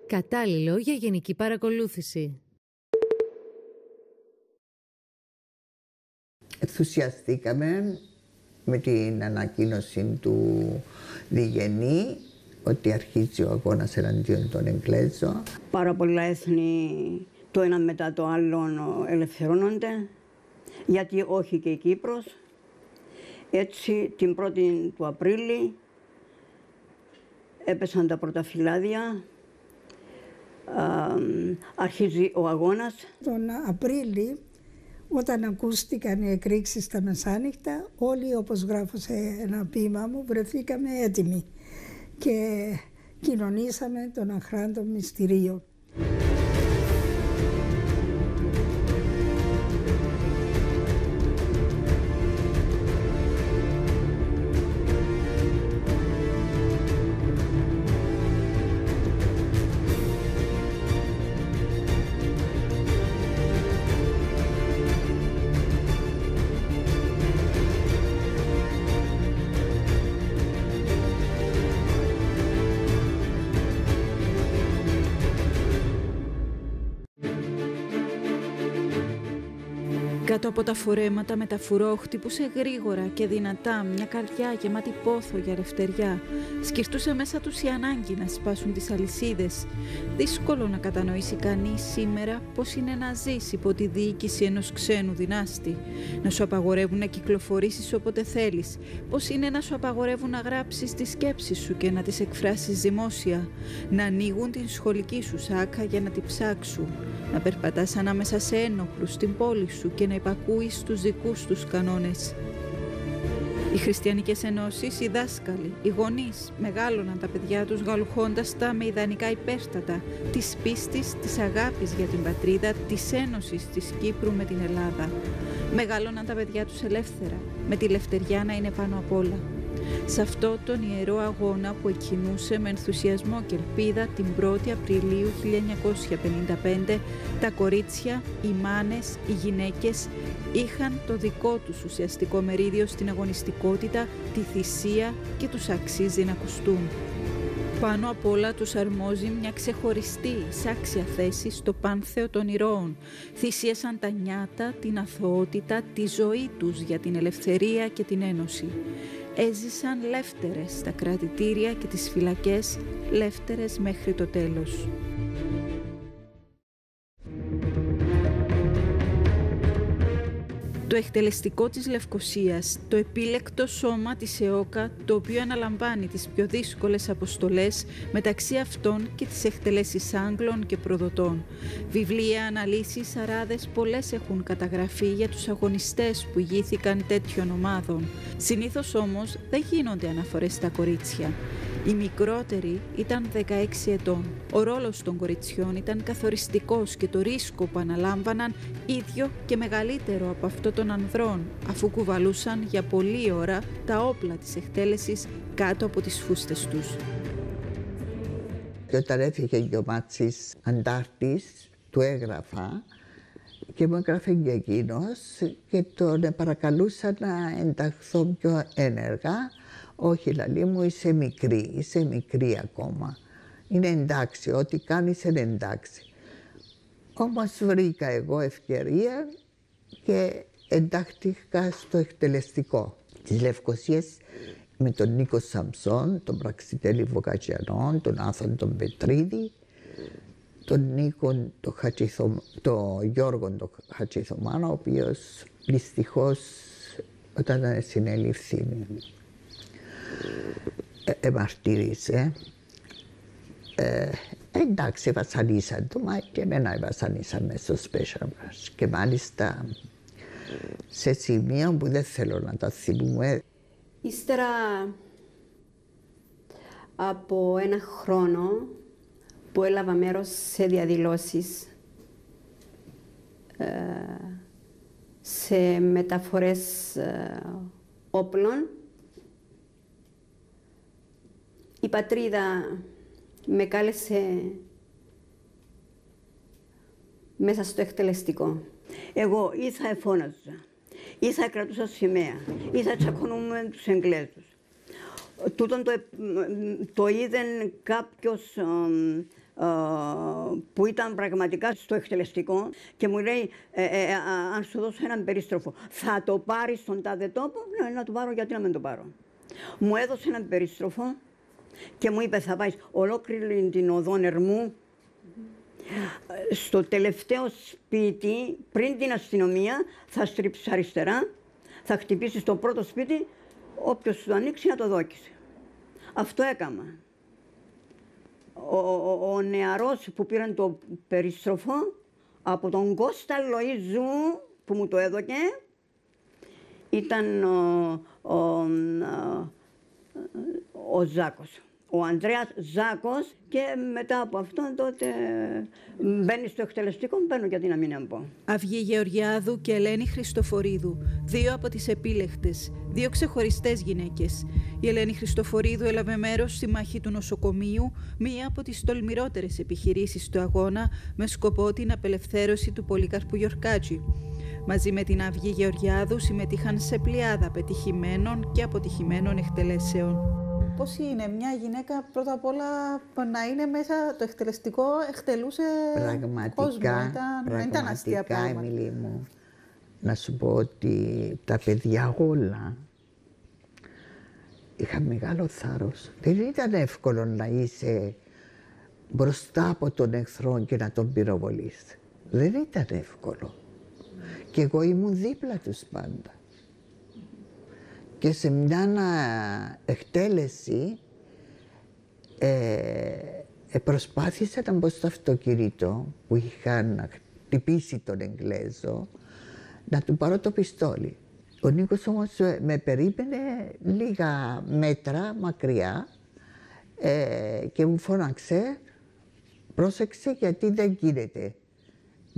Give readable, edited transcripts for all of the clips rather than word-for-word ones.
Κατάλληλο για γενική παρακολούθηση. Ενθουσιαστήκαμε με την ανακοίνωση του Διγενή ότι αρχίζει ο αγώνας εναντίον των Εγγλέζων. Πάρα πολλά έθνη το ένα μετά το άλλο ελευθερώνονται, γιατί όχι και η Κύπρος. Έτσι την 1η του Απρίλη έπεσαν τα πρώτα φυλάδια, αρχίζει ο αγώνας. Τον Απρίλη, όταν ακούστηκαν οι εκρήξεις στα μεσάνυχτα, όλοι, όπως γράφω σε ένα ποίημα μου, βρεθήκαμε έτοιμοι και κοινωνήσαμε τον αχράντο μυστηρίο. Κάτω από τα φορέματα με τα φουρό χτυπούσε γρήγορα και δυνατά μια καρδιά γεμάτη πόθο για ελευθεριά. Σκυρτούσε μέσα τους η ανάγκη να σπάσουν τις αλυσίδες. Δύσκολο να κατανοήσει κανείς σήμερα πώς είναι να ζεις υπό τη διοίκηση ενός ξένου δυνάστη. Να σου απαγορεύουν να κυκλοφορήσεις όποτε θέλεις. Πώς είναι να σου απαγορεύουν να γράψεις τις σκέψεις σου και να τις εκφράσεις δημόσια. Να ανοίγουν την σχολική σου σάκα για να την ψάξουν. Να περπατάς ανάμεσα σε ένοπλους στην πόλη σου και να υπακούεις τους δικούς τους κανόνες. Οι χριστιανικές ενώσεις, οι δάσκαλοι, οι γονείς μεγάλωναν τα παιδιά τους γαλουχώντας τα με ιδανικά υπέρστατα της πίστης, της αγάπης για την πατρίδα, της ένωσης της Κύπρου με την Ελλάδα. Μεγάλωναν τα παιδιά τους ελεύθερα, με τη λευτεριά να είναι πάνω απ' όλα. Σε αυτό τον ιερό αγώνα που εκκινούσε με ενθουσιασμό και ελπίδα την 1η Απριλίου 1955, τα κορίτσια, οι μάνες, οι γυναίκες είχαν το δικό τους ουσιαστικό μερίδιο στην αγωνιστικότητα, τη θυσία και τους αξίζει να ακουστούν. Πάνω απ' όλα τους αρμόζει μια ξεχωριστή, εισάξια θέση στο πάνθεο των ηρώων. Θυσίασαν τα νιάτα, την αθωότητα, τη ζωή τους για την ελευθερία και την ένωση. Έζησαν λεύτερες στα κρατητήρια και τις φυλακές, λεύτερες μέχρι το τέλος. Το εκτελεστικό της Λευκωσίας, το επίλεκτο σώμα της ΕΟΚΑ, το οποίο αναλαμβάνει τις πιο δύσκολες αποστολές, μεταξύ αυτών και τις εκτελέσεις Άγγλων και προδοτών. Βιβλία, αναλύσεις, αράδες πολλές έχουν καταγραφεί για τους αγωνιστές που ηγήθηκαν τέτοιων ομάδων. Συνήθως όμως δεν γίνονται αναφορές στα κορίτσια. Η μικρότερη ήταν 16 ετών. Ο ρόλος των κοριτσιών ήταν καθοριστικός και το ρίσκο που αναλάμβαναν ίδιο και μεγαλύτερο από αυτό των ανδρών, αφού κουβαλούσαν για πολλή ώρα τα όπλα της εκτέλεσης κάτω από τις φούστες τους. Και όταν έφυγε και ο Μάτσης αντάρτης, του έγραφα και μου έγραφε και εκείνος και τον παρακαλούσα να ενταχθώ πιο ένεργα. Όχι, λαλή μου, είσαι μικρή ακόμα. Είναι εντάξει, ό,τι κάνεις είναι εντάξει. Όμως βρήκα εγώ ευκαιρία και εντάχθηκα στο εκτελεστικό της Λευκωσίας με τον Νίκο Σαμψόν, τον Πραξιτέλη Βοκατσιανόν, τον Άθον τον Πετρίδη, τον Νίκο, τον Γιώργο τον Χατζηθωμάνο, ο οποίος δυστυχώς όταν συνελήφθη εμαρτύρησε. Εντάξει, βασανίσαν το, μα και εμένα βασανίσαν μέσα στο Special Branch. Και μάλιστα σε σημεία που δεν θέλω να τα θυμούμε. Ύστερα από ένα χρόνο που έλαβα μέρος σε διαδηλώσεις, σε μεταφορές όπλων, η πατρίδα με κάλεσε μέσα στο εκτελεστικό. Εγώ ή θα εφώναζα, ή θα κρατούσα σημαία, ή θα τσακωνούμε τους Εγγλέζους. Τούτον το είδε κάποιος που ήταν πραγματικά στο εκτελεστικό και μου λέει αν σου δώσω έναν περίστροφο θα το πάρεις στον τάδε τόπο? Ναι, να το πάρω, γιατί να μην το πάρω. Μου έδωσε έναν περίστροφο και μου είπε θα πάει ολόκληρη την οδό Ερμού στο τελευταίο σπίτι πριν την αστυνομία, θα στρίψεις αριστερά, θα χτυπήσεις το πρώτο σπίτι, όποιος σου το ανοίξει να το δώκεις. Αυτό έκανα. Ο νεαρός που πήρε το περίστροφο από τον Κώστα Λοΐζου που μου το έδωκε ήταν ο Ζάκος. Ο Ανδρέας Ζάκος, και μετά από αυτόν τότε μπαίνει στο εκτελεστικό, μπαίνω, γιατί να μην πω. Αυγή Γεωργιάδου και Ελένη Χριστοφορίδου, δύο από τις επίλεκτες, δύο ξεχωριστές γυναίκες. Η Ελένη Χριστοφορίδου έλαβε μέρος στη μάχη του νοσοκομείου, μία από τις τολμηρότερες επιχειρήσεις του αγώνα, με σκοπό την απελευθέρωση του Πολύκαρπου Γιορκάτζη. Μαζί με την Αυγή Γεωργιάδου συμμετείχαν σε πλειάδα πετυχημένων και αποτυχημένων εκτελέσεων. Πώς είναι μια γυναίκα πρώτα απ' όλα να είναι μέσα, το εκτελεστικό εκτελούσε κόσμο, ήταν αστεία πράγματα. Εμίλη μου, να σου πω ότι τα παιδιά όλα είχαν μεγάλο θάρρος. Δεν ήταν εύκολο να είσαι μπροστά από τον εχθρό και να τον πυροβολείς. Δεν ήταν εύκολο. Και εγώ ήμουν δίπλα τους πάντα. Και σε μια εκτέλεση προσπάθησα να μπω στο αυτοκίνητο που είχαν χτυπήσει τον Εγγλέζο, να του πάρω το πιστόλι. Ο Νίκος όμως με περίμενε λίγα μέτρα μακριά και μου φώναξε, πρόσεξε γιατί δεν γίνεται.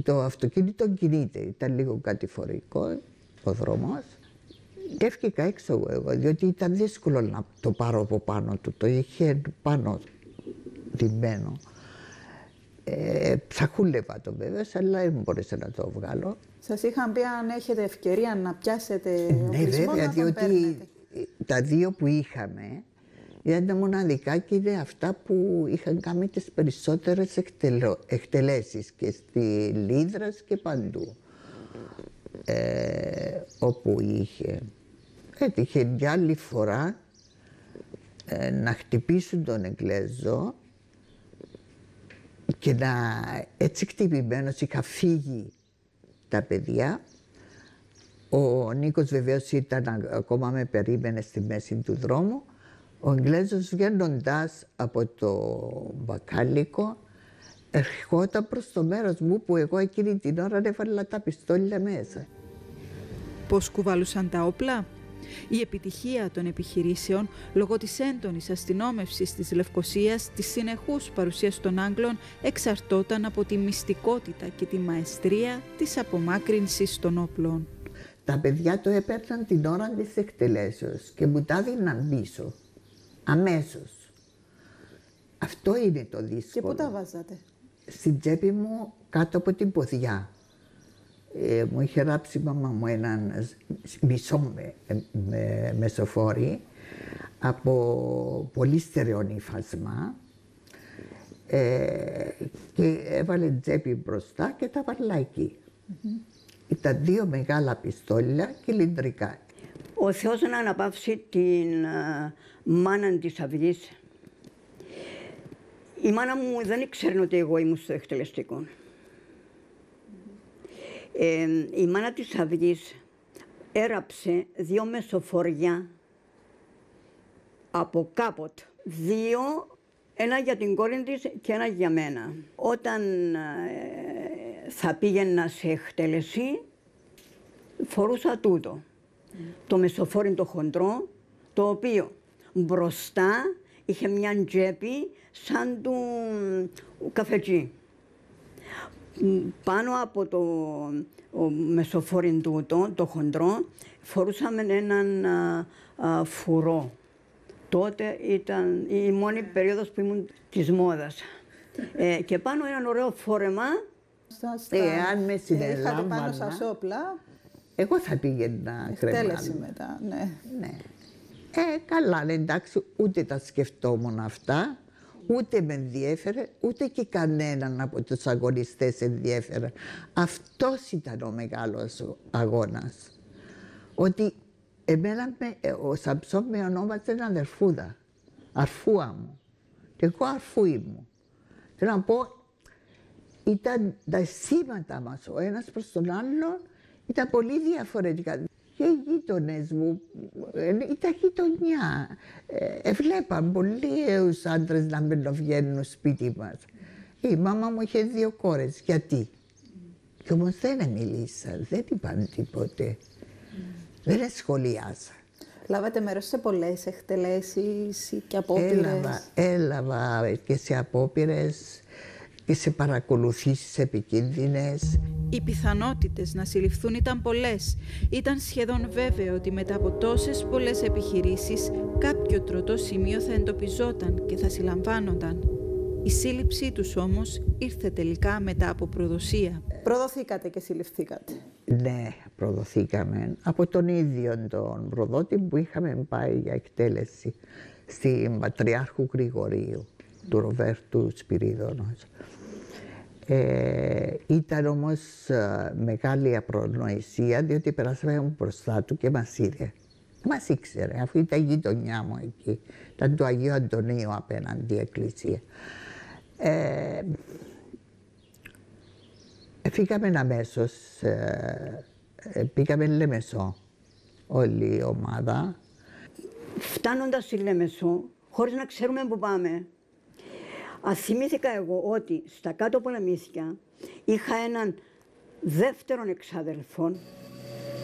Το αυτοκίνητο κινείται, ήταν λίγο κατηφορικό ο δρόμος. Και έφυγα έξω εγώ, διότι ήταν δύσκολο να το πάρω από πάνω του. Το είχε πάνω ντυμένο. Ψαχούλευα το βέβαια, αλλά δεν μπόρεσα να το βγάλω. Σας είχαν πει αν έχετε ευκαιρία να πιάσετε ναι, βέβαια, διότι τα δύο που είχαμε ήταν τα μοναδικά και είναι αυτά που είχαν κάνει τις περισσότερες εκτελέσεις και στη Λίδρας και παντού. Όπου είχε. Έτυχε μια άλλη φορά να χτυπήσουν τον Εγγλέζο και να έτσι χτυπημένος είχα φύγει τα παιδιά. Ο Νίκος βεβαίως ήταν ακόμα με περίμενε στη μέση του δρόμου. Ο Εγγλέζος βγαίνοντας από το μπακάλικο ερχόταν προς το μέρος μου που εγώ εκείνη την ώρα έβαλα τα πιστόλια μέσα. Πώς κουβαλούσαν τα όπλα? Η επιτυχία των επιχειρήσεων, λόγω της έντονης αστυνόμευσης της Λευκωσίας, της συνεχούς παρουσίας των Άγγλων, εξαρτώταν από τη μυστικότητα και τη μαεστρία της απομάκρυνσης των όπλων. Τα παιδιά το έπαιρναν την ώρα της εκτελέσεως και μου τα δίναν πίσω, αμέσως. Αυτό είναι το δύσκολο. Και πού τα βάζατε? Στην τσέπη μου, κάτω από την ποδιά. Μου είχε ράψει η μαμά μου έναν μισό μεσοφόρι από πολύ στερεόν υφασμά και έβαλε τσέπη μπροστά και τα βάλα εκεί. Ήταν δύο μεγάλα πιστόλια κυλινδρικά. Ο Θεός να αναπαύσει την μάνα της Αυγής. Η μάνα μου δεν ήξερε ότι εγώ ήμουν στο εκτελεστικό. Η μάνα της Αυγής έραψε δύο μεσοφοριά από κάποτε. Δύο, ένα για την κόρη της και ένα για μένα. Όταν θα πήγαινα σε εκτέλεση, φορούσα τούτο. Το μεσοφόρι το χοντρό, το οποίο μπροστά είχε μια τσέπη σαν του καφετζή. Πάνω από το μεσοφόρι τούτο, το χοντρό, φορούσαμε έναν φουρό. Τότε ήταν η μόνη περίοδος που ήμουν της μόδας. Και πάνω ένα ωραίο φόρεμα. Αν με είχατε πάνω σας όπλα. Εγώ θα πήγαινα κρεμάλ. Εκτέλεση μετά, ναι. Ναι. Καλά, εντάξει, ούτε τα σκεφτόμουν αυτά, Ούτε με ενδιέφερε, ούτε και κανέναν από τους αγωνιστές ενδιέφερε. Αυτός ήταν ο μεγάλος αγώνας. Ότι εμένα ο Σαμψόν με ονόμαζε αδερφούδα, αρφούα μου. Και εγώ αρφούη μου. Θέλω να πω, ήταν τα αισθήματα μας ο ένας προς τον άλλον, ήταν πολύ διαφορετικά. Και οι γείτονες μου, ήταν γειτονιά. Βλέπαν πολλοί άντρες να βγαίνουν σπίτι μας. Η μάμα μου είχε 2 κόρες. Γιατί? Και όμως δεν μίλησαν, δεν είπαν τίποτε. Δεν σχολιάσα. Λάβατε μέρος σε πολλές εκτελέσεις και απόπειρες? Έλαβα και σε απόπειρες και σε παρακολουθήσεις επικίνδυνες. Οι πιθανότητες να συλληφθούν ήταν πολλές. Ήταν σχεδόν βέβαιο ότι μετά από τόσες πολλές επιχειρήσεις κάποιο τροτό σημείο θα εντοπιζόταν και θα συλλαμβάνονταν. Η σύλληψή τους όμως ήρθε τελικά μετά από προδοσία. Προδοθήκατε και συλληφθήκατε? Ναι, προδοθήκαμε από τον ίδιο τον προδότη που είχαμε πάει για εκτέλεση στην Πατριάρχου Γρηγορίου, του Ροβέρτου Σπυρίδωνος. Ήταν όμως μεγάλη απρονοησία, διότι περάσαμε μπροστά του και μας είδε. Μας ήξερε, αφού ήταν η γειτονιά μου εκεί. Ήταν του Αγίου Αντωνίου απέναντι η εκκλησία. Φύγαμε αμέσως, πήγαμε Λεμεσό, όλη η ομάδα. Φτάνοντας στη Λεμεσό, χωρίς να ξέρουμε που πάμε, θυμήθηκα εγώ ότι στα κάτω πολεμήθηκα είχα έναν δεύτερον εξάδελφο.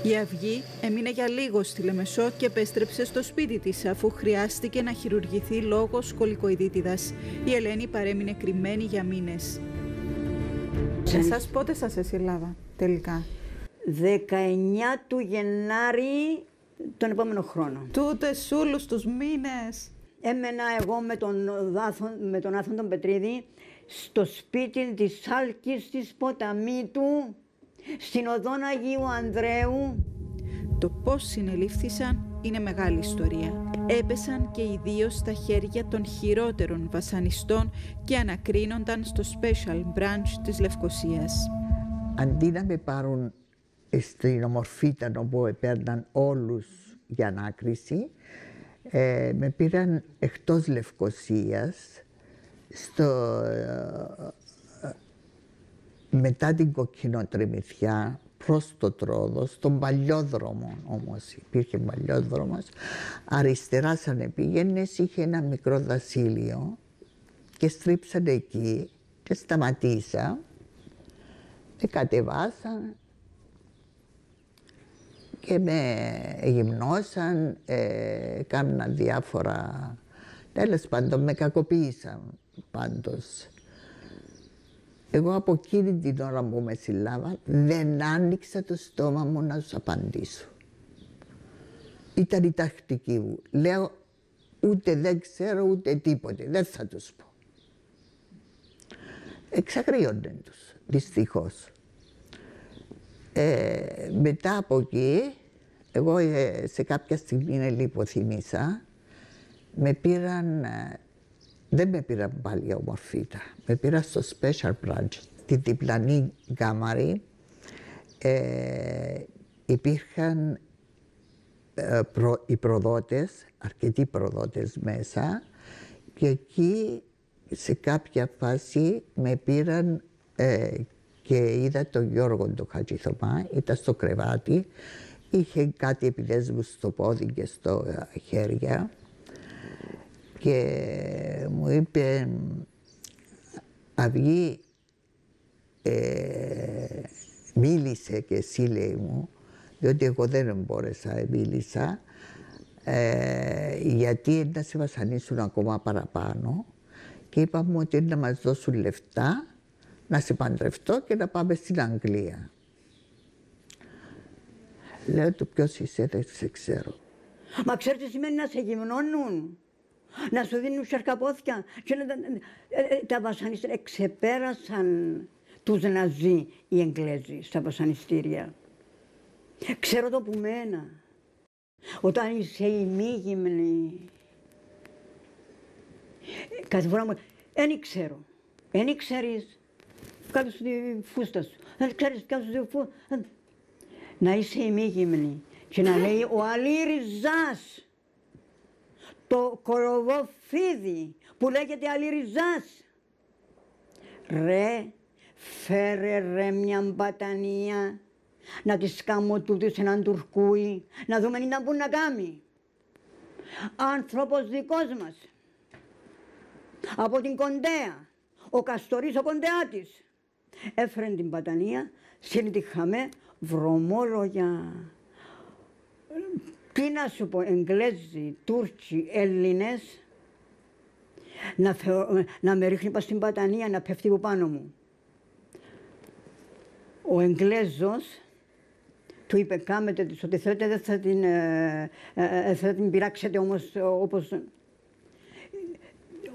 Η Αυγή έμεινε για λίγο στη Λεμεσό και επέστρεψε στο σπίτι της, αφού χρειάστηκε να χειρουργηθεί λόγω σκολικοειδίτιδας. Η Ελένη παρέμεινε κρυμμένη για μήνες. Εσάς πότε σας εσυλλάβα τελικά? 19 του Γενάρη τον επόμενο χρόνο. Τούτες όλους τους μήνες. Έμενα εγώ με τον Άθον τον Πετρίδη στο σπίτι της Άλκης της Ποταμίτου, στην οδόν Αγίου Ανδρέου. Το πώς συνελήφθησαν είναι μεγάλη ιστορία. Έπεσαν και οι δύο στα χέρια των χειρότερων βασανιστών και ανακρίνονταν στο Special Branch της Λευκωσίας. Αντί να με πάρουν στην Ομορφύτανο όπου έπαιρναν όλους για ανάκριση, με πήραν εκτός Λευκωσίας, μετά την Κοκκινοτριμηθιά, προς το Τρόδο, στον παλιόδρομο όμως, υπήρχε παλιόδρομος, αριστερά σαν πήγαινες είχε ένα μικρό δασίλειο και στρίψαν εκεί και σταματήσα και κατεβάσαν και με γυμνώσαν, κάμναν διάφορα, τέλος πάντων με κακοποίησαν πάντως. Εγώ από εκείνη την ώρα που με συλλάβαν δεν άνοιξα το στόμα μου να τους απαντήσω. Ήταν η τακτική μου. Λέω ούτε δεν ξέρω ούτε τίποτε, δεν θα τους πω. Εξαγρίωναν τους, δυστυχώς. Μετά από εκεί, εγώ σε κάποια στιγμή λιποθυμήσα, με πήραν, δεν με πήραν πάλι για Ομορφύτα, με πήραν στο Special Branch, στη διπλανή κάμαρη. Υπήρχαν οι προδότες, αρκετοί προδότες μέσα και εκεί σε κάποια φάση με πήραν και είδα τον Γιώργο τον Χατζηθωμά, ήταν στο κρεβάτι, είχε κάτι επιδέσμους στο πόδι και στο χέρια και μου είπε Αυγή, μίλησε και εσύ λέει μου, διότι εγώ δεν μπόρεσα, μίλησα, γιατί να σε βασανίσουν ακόμα παραπάνω και είπαμε ότι να μας δώσουν λεφτά να σε παντρευτώ και να πάμε στην Αγγλία. Λέω του ποιος είσαι, δεν σε ξέρω. Μα ξέρετε τι σημαίνει να σε γυμνώνουν, να σου δίνουν σαρκαπόθηκια και τα βασανιστήρια ξεπέρασαν τους Ναζί οι Εγγλέζοι στα βασανιστήρια. Ξέρω το που μένα, όταν είσαι ημίγυμνη Κάθε φορά μου, δεν ξέρω. Δεν ξέρεις, κάτω στη φούστα σου. Δεν ξέρεις, κάτω στη φούστα. Να είσαι ημίγυμνη και να λέει ο Αλήριζας, το κοροβοφίδι που λέγεται Αλήριζας. Ρε, φέρε ρε μια μπατανία, να της κάνω τούτης έναν τουρκούι, να δούμε τι να πούν να κάνει. Άνθρωπος δικός μας, από την Κοντέα, ο Καστορής ο Κοντεάτης, έφερε την μπατανία, συνηθιχαμε βρωμόλογια. Τι να σου πω, Εγγλέζοι, Τούρκοι, Έλληνες, να με ρίχνει πας στην μπατανία, να πέφτει από πάνω μου. Ο Εγγλέζος του είπε κάμετε της ότι θέλετε δεν θα την πειράξετε όμως όπως...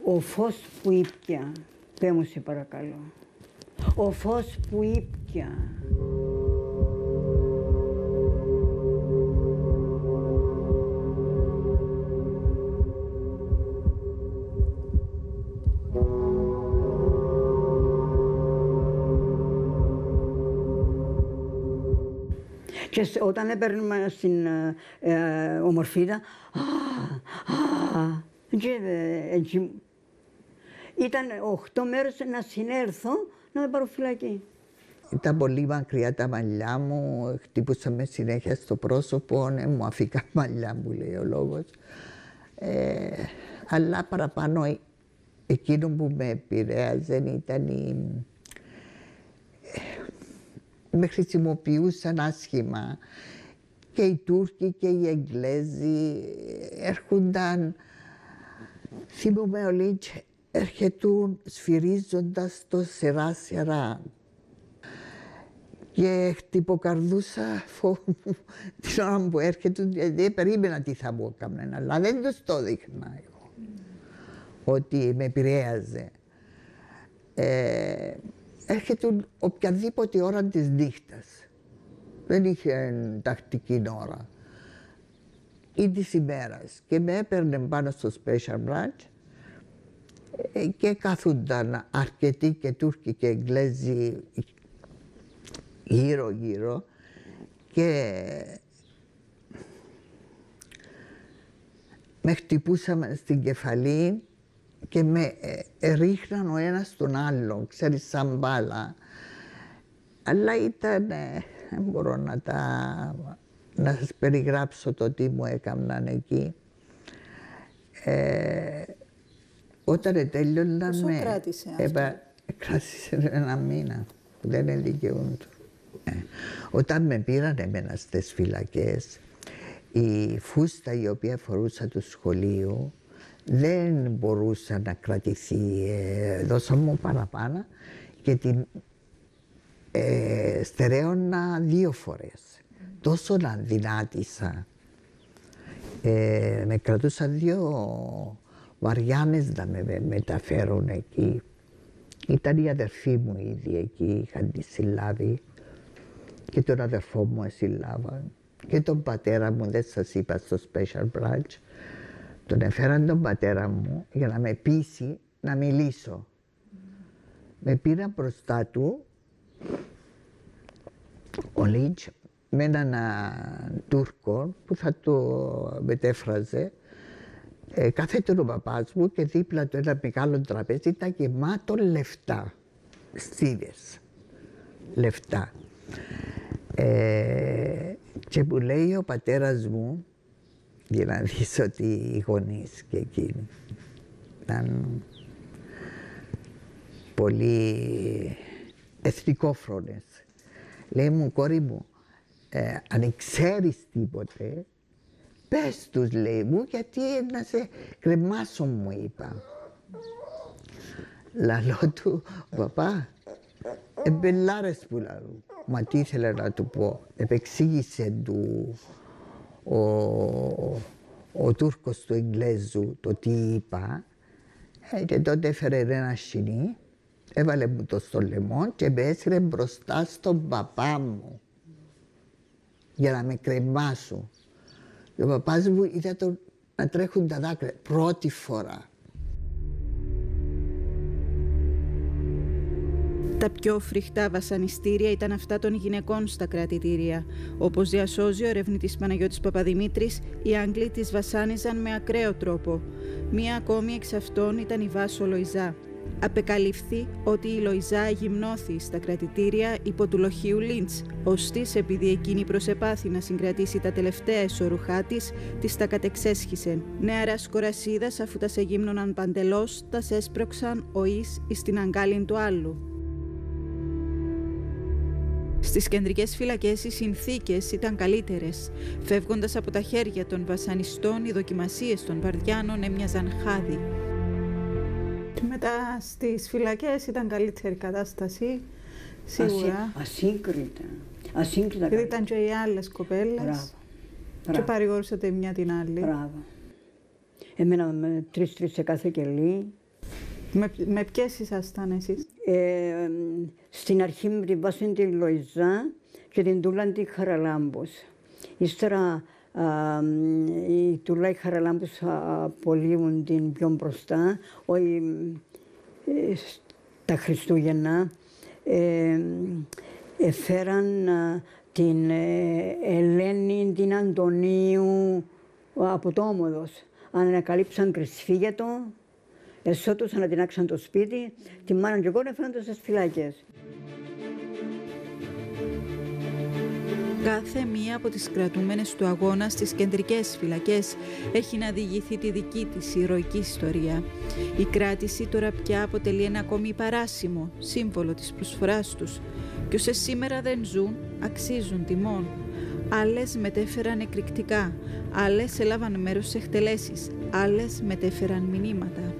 Ο φως που ήπια, πέ μου σε παρακαλώ, ο φως που ήπια. Και όταν έπαιρναμε στην Ομορφίδα, ήταν 8 μέρες να συνέρθω να με πάρω φυλακή. Ήταν πολύ μακριά τα μαλλιά μου, χτύπουσα με συνέχεια στο πρόσωπο, μου αφήκα μαλλιά μου, λέει ο λόγος. Αλλά παραπάνω εκείνο που με επηρέαζε ήταν με χρησιμοποιούσαν άσχημα και οι Τούρκοι και οι Εγγλέζοι έρχονταν, θυμούμαι ο Λίντς έρχετούν σφυρίζοντας το σειρά και χτυποκαρδούσα φόβο την ώρα που έρχεται, δεν περίμενα τι θα μου έκαναν, αλλά δεν τους το δείχνα εγώ ότι με επηρέαζε. Έρχεται οποιαδήποτε ώρα της νύχτας. Δεν είχε τακτική ώρα ή της ημέρας και με έπαιρνε πάνω στο Special Branch και κάθονταν αρκετοί και Τούρκοι και Εγγλέζοι γύρω και με χτυπούσαμε στην κεφαλή και με ρίχναν ο ένας τον άλλον, ξέρεις, σαν μπάλα. Αλλά ήταν, δεν μπορώ να σας περιγράψω το τι μου έκαναν εκεί. Όταν τέλειωναν πόσο κράτησε αυτό? Κράτησε ένα μήνα, που δεν είναι δικαιούνται. Όταν με πήραν εμένα στις φυλακές, η φούστα η οποία φορούσα του σχολείου δεν μπορούσε να κρατηθεί, δώσαν μου παραπάνω και την στερέωνα 2 φορές. Τόσο να δυνάτησα. Με κρατούσαν 2 βαριάνες να με μεταφέρουν εκεί. Ήταν η αδερφή μου ήδη εκεί, είχαν τη συλλάβει και τον αδερφό μου συλλάβαν. Και τον πατέρα μου, δεν σας είπα, στο Special Branch. Τον έφεραν τον πατέρα μου για να με πείσει να μιλήσω. Με πήραν μπροστά του ο Λίντς με έναν Τούρκο που θα το μετέφραζε. Κάθεται ο παπάς μου και δίπλα του ένα μεγάλο τραπέζι ήταν γεμάτο λεφτά, στίδες, λεφτά. Και μου λέει ο πατέρας μου, για να δεις ότι οι γονείς και εκείνοι ήταν πολύ εθνικόφρονες. Λέει μου, κόρη μου, αν ξέρεις τίποτε, πες τους, λέει μου, γιατί να σε κρεμάσω, μου είπα. Λαλό του, παπά, εμπελάρες που λαλού. Μα τι ήθελα να του πω, επεξήγησε του ο Τούρκος του Εγγλέζου το τι είπα και τότε έφερε ένα σκηνή, έβαλε μου το στο λαιμό και με έσυρε μπροστά στον παπά μου για να με κρεμάσουν. Και ο παπάς μου είδα να τρέχουν τα δάκρυα πρώτη φορά. Τα πιο φρικτά βασανιστήρια ήταν αυτά των γυναικών στα κρατητήρια. Όπως διασώζει ο ερευνητής Παναγιώτης Παπαδημήτρης, οι Άγγλοι τις βασάνιζαν με ακραίο τρόπο. Μία ακόμη εξ αυτών ήταν η Βάσο Λοϊζά. Απεκαλύφθη ότι η Λοϊζά γυμνώθη στα κρατητήρια υπό του λοχείου Λίντς, ωστις επειδή εκείνη προσεπάθη να συγκρατήσει τα τελευταία εσωρουχά της τα κατεξέσχισεν. Νεαρά σκορασίδας, αφού τα σε γύμνωναν παντελώς, τα έσπρωξαν ο εις εις την αγκάλιν του άλλου. Στις κεντρικές φυλακές οι συνθήκες ήταν καλύτερες. Φεύγοντας από τα χέρια των βασανιστών, οι δοκιμασίες των βαρδιάνων έμοιαζαν χάδι. Μετά στις φυλακές ήταν καλύτερη κατάσταση, σίγουρα. Ασύγκριτα. Γιατί ήταν και οι άλλες κοπέλες και παρηγορούσατε η μια την άλλη. Μπράβο. Εμένα με 3 σε κάθε κελί. Με ποιες ήσασταν εσείς? Στην αρχή με την Βάση τη Λοϊζά και την Τούλα τη Χαραλάμπους. Ύστερα η Τούλα η Χαραλάμπους απολύουν την πιο μπροστά, όχι τα Χριστούγεννα. Έφεραν την Ελένη, την Αντωνίου από το Όμοδος. Ανακαλύψαν κρυσφύγετο. Εσώτως ανατινάξαν το σπίτι, τη μάνα και εγώ έφεραν το στις φυλάκες. Κάθε μία από τις κρατούμενες του αγώνα στις κεντρικές φυλακές έχει να διηγηθεί τη δική της ηρωική ιστορία. Η κράτηση τώρα πια αποτελεί ένα ακόμη παράσημο σύμβολο της προσφοράς τους και όσες σήμερα δεν ζουν αξίζουν τιμών. Άλλες μετέφεραν εκρηκτικά, άλλες έλαβαν μέρος σε εκτελέσεις, άλλες μετέφεραν μηνύματα.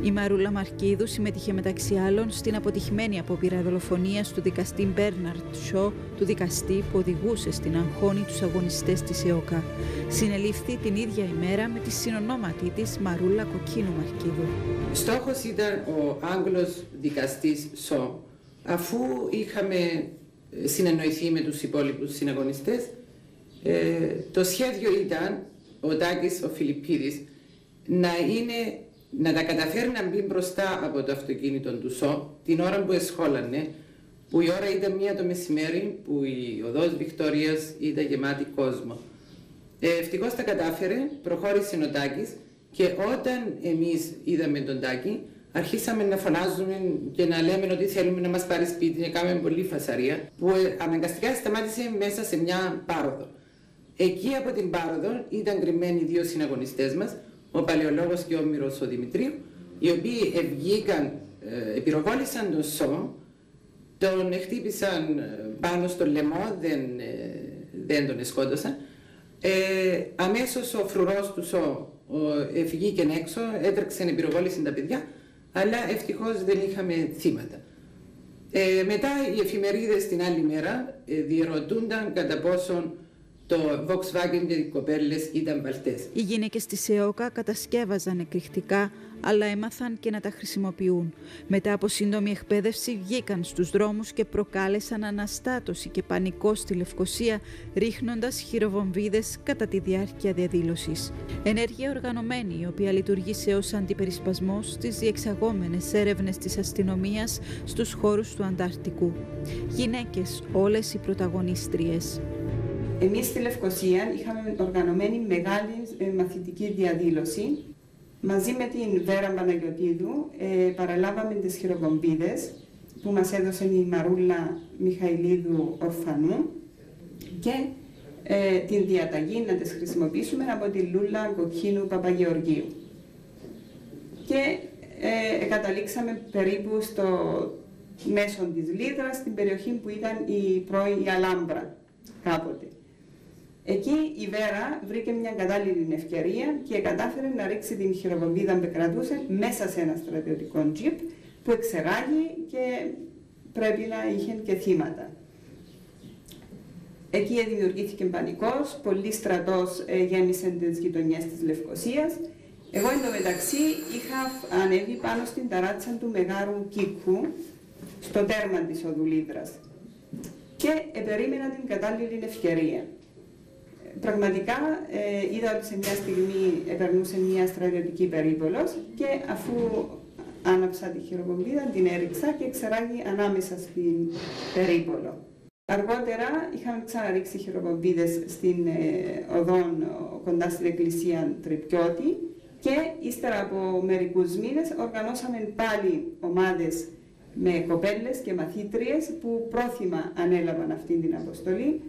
Η Μαρούλα Μαρκίδου συμμετείχε μεταξύ άλλων στην αποτυχημένη απόπειρα δολοφονίας του δικαστή Μπέρναρτ Σο, του δικαστή που οδηγούσε στην αγχώνη τους αγωνιστές της ΕΟΚΑ. Συνελήφθη την ίδια ημέρα με τη συνονόματη της Μαρούλα Κοκκίνου Μαρκίδου. Στόχος ήταν ο Άγγλος δικαστής Σο. Αφού είχαμε συνεννοηθεί με τους υπόλοιπους συναγωνιστές, το σχέδιο ήταν ο Τάκης ο Φιλιππίδης να τα καταφέρει να μπει μπροστά από το αυτοκίνητο του Σο την ώρα που εσχόλανε, που η ώρα ήταν 1 το μεσημέρι, που η οδός Βικτόριας ήταν γεμάτη κόσμο. Ευτυχώς τα κατάφερε, προχώρησε ο Τάκης και όταν εμείς είδαμε τον Τάκη, αρχίσαμε να φωνάζουμε και να λέμε ότι θέλουμε να μας πάρει σπίτι, να κάνουμε πολύ φασαρία, που αναγκαστικά σταμάτησε μέσα σε μια πάροδο. Εκεί από την πάροδο ήταν κρυμμένοι 2 συναγωνιστές μας, ο παλαιολόγος και ο Όμηρος ο Δημητρίου, οι οποίοι βγήκαν, πυροβόλησαν τον Σο, τον χτύπησαν πάνω στο λαιμό, δεν τον σκότωσαν. Αμέσως ο φρουρός του Σο βγήκε έξω, έτρεξε να πυροβόλησαν τα παιδιά, αλλά ευτυχώς δεν είχαμε θύματα. Μετά οι εφημερίδες την άλλη μέρα διερωτούνταν κατά πόσον το Volkswagen και οι κοπέλες ήταν βαλτές. Οι γυναίκες της ΕΟΚΑ κατασκεύαζαν εκρηκτικά, αλλά έμαθαν και να τα χρησιμοποιούν. Μετά από σύντομη εκπαίδευση βγήκαν στους δρόμους και προκάλεσαν αναστάτωση και πανικό στη Λευκοσία, ρίχνοντας χειροβομβίδες κατά τη διάρκεια διαδήλωσης. Ενέργεια οργανωμένη, η οποία λειτουργήσε ως αντιπερισπασμός στις διεξαγόμενες έρευνες της αστυνομίας στους χώρους του Ανταρκτικού. Γυναίκες, όλες οι πρωταγωνίστριες. Εμείς στη Λευκοσία είχαμε οργανωμένη μεγάλη μαθητική διαδήλωση. Μαζί με την Βέρα Παναγιωτίδου παραλάβαμε τις χειροβομβίδες που μας έδωσε η Μαρούλα Μιχαηλίδου Ορφανού και την διαταγή να τις χρησιμοποιήσουμε από τη Λούλα Κοκκίνου Παπαγεωργίου. Και καταλήξαμε περίπου στο μέσο της Λίδρας, στην περιοχή που ήταν η πρώην Αλάμπρα κάποτε. Εκεί η Βέρα βρήκε μια κατάλληλη ευκαιρία και κατάφερε να ρίξει την χειροβομβίδα που κρατούσε μέσα σε ένα στρατιωτικό τζιπ που εξεράγει και πρέπει να είχε και θύματα. Εκεί δημιουργήθηκε πανικός, πολλοί στρατός γέμισε τις γειτονιές της Λευκοσίας. Εγώ εντωμεταξύ είχα ανέβει πάνω στην ταράτσα του Μεγάρου Κίκου, στο τέρμα της οδού Λίδρας, και περίμενα την κατάλληλη ευκαιρία. Πραγματικά είδα ότι σε μια στιγμή περνούσε μια στρατιωτική περίπολος και αφού άναψα τη χειροπομπίδα, την έριξα και εξεράγει ανάμεσα στην περίπολο. Αργότερα είχαμε ξαναρίξει χειροπομπίδες στην οδόν κοντά στην εκκλησία Τρυπιώτη και ύστερα από μερικούς μήνες οργανώσαμε πάλι ομάδες με κοπέλες και μαθήτριες που πρόθυμα ανέλαβαν αυτή την αποστολή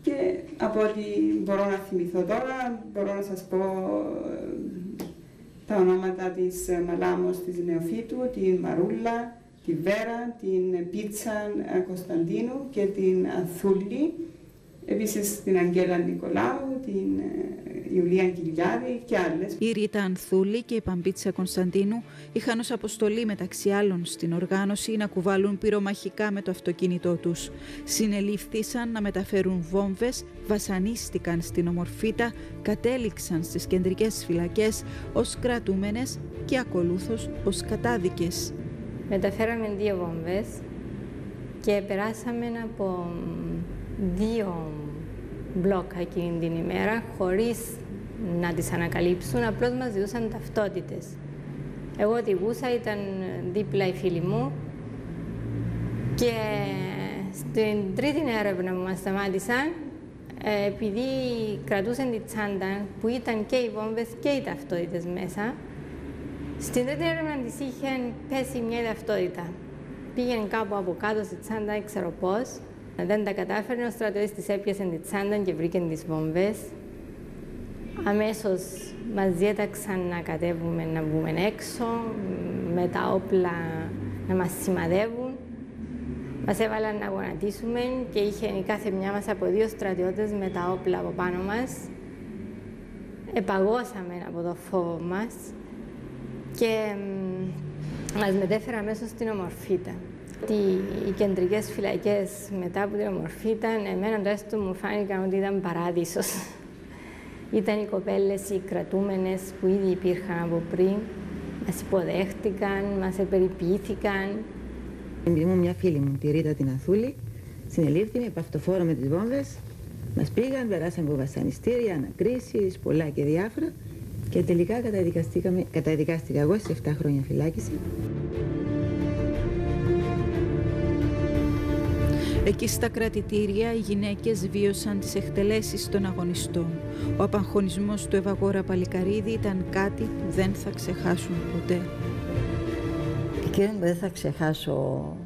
και από ό,τι μπορώ να θυμηθώ τώρα, μπορώ να σας πω τα ονόματα της Μαλάμος της Νεοφύτου, την Μαρούλα, τη Βέρα, την Πίτσα Κωνσταντίνου και την Ανθούλη, επίσης την Αγγέλα Νικολάου, την Ιουλία Κιλιάδη και άλλες. Η Ρίτα Ανθούλη και η Παμπίτσα Κωνσταντίνου είχαν ως αποστολή μεταξύ άλλων στην οργάνωση να κουβάλουν πυρομαχικά με το αυτοκίνητό τους. Συνελήφθησαν να μεταφέρουν βόμβες, βασανίστηκαν στην Ομορφίτα, κατέληξαν στις κεντρικές φυλακές ως κρατούμενες και ακολούθως ως κατάδικες. Μεταφέραμε 2 βόμβες και περάσαμε από 2 μπλόκα εκείνη την ημέρα χωρίς να τις ανακαλύψουν, απλώς μας ζητούσαν ταυτότητες. Εγώ οδηγούσα, ήταν δίπλα οι φίλοι μου και στην τρίτη έρευνα που μας σταμάτησαν, επειδή κρατούσαν τη τσάντα που ήταν και οι βόμβες και οι ταυτότητες μέσα, στην τρίτη έρευνα της είχε πέσει μια ταυτότητα. Πήγαινε κάπου από κάτω στη τσάντα, δεν ξέρω πώς. Δεν τα κατάφερε, ο στρατιώτης της έπιασε τη τσάντα και βρήκε τις βόμβες. Αμέσως μας διέταξαν να κατέβουμε, να βγούμε έξω, με τα όπλα να μας σημαδεύουν. Μας έβαλαν να γονατίσουμε και είχε η κάθε μια μας από 2 στρατιώτες με τα όπλα από πάνω μας. Επαγώσαμε από το φόβο μας και μας μετέφεραν αμέσως στην Ομορφίτα. Οι κεντρικές φυλακές μετά από την Ομορφίτα, εμένα τουλάχιστον μου φάνηκαν ότι ήταν παράδεισος. Ήταν οι κοπέλες, οι κρατούμενες που ήδη υπήρχαν από πριν, μας υποδέχτηκαν, μας επεριποιήθηκαν. Μου μια φίλη μου, τη Ρίτα την Ανθούλη, συνελήφθη με παυτοφόρο με τις βόμβες. Μας πήγαν, περάσαν από βασανιστήρια, ανακρίσεις, πολλά και διάφορα και τελικά καταδικάστηκα εγώ σε 7 χρόνια φυλάκιση. Εκεί στα κρατητήρια οι γυναίκες βίωσαν τις εκτελέσεις των αγωνιστών. Ο απαγχωνισμός του Ευαγόρα Παλικαρίδη ήταν κάτι που δεν θα ξεχάσουν ποτέ. Εκείνο που δεν θα ξεχάσω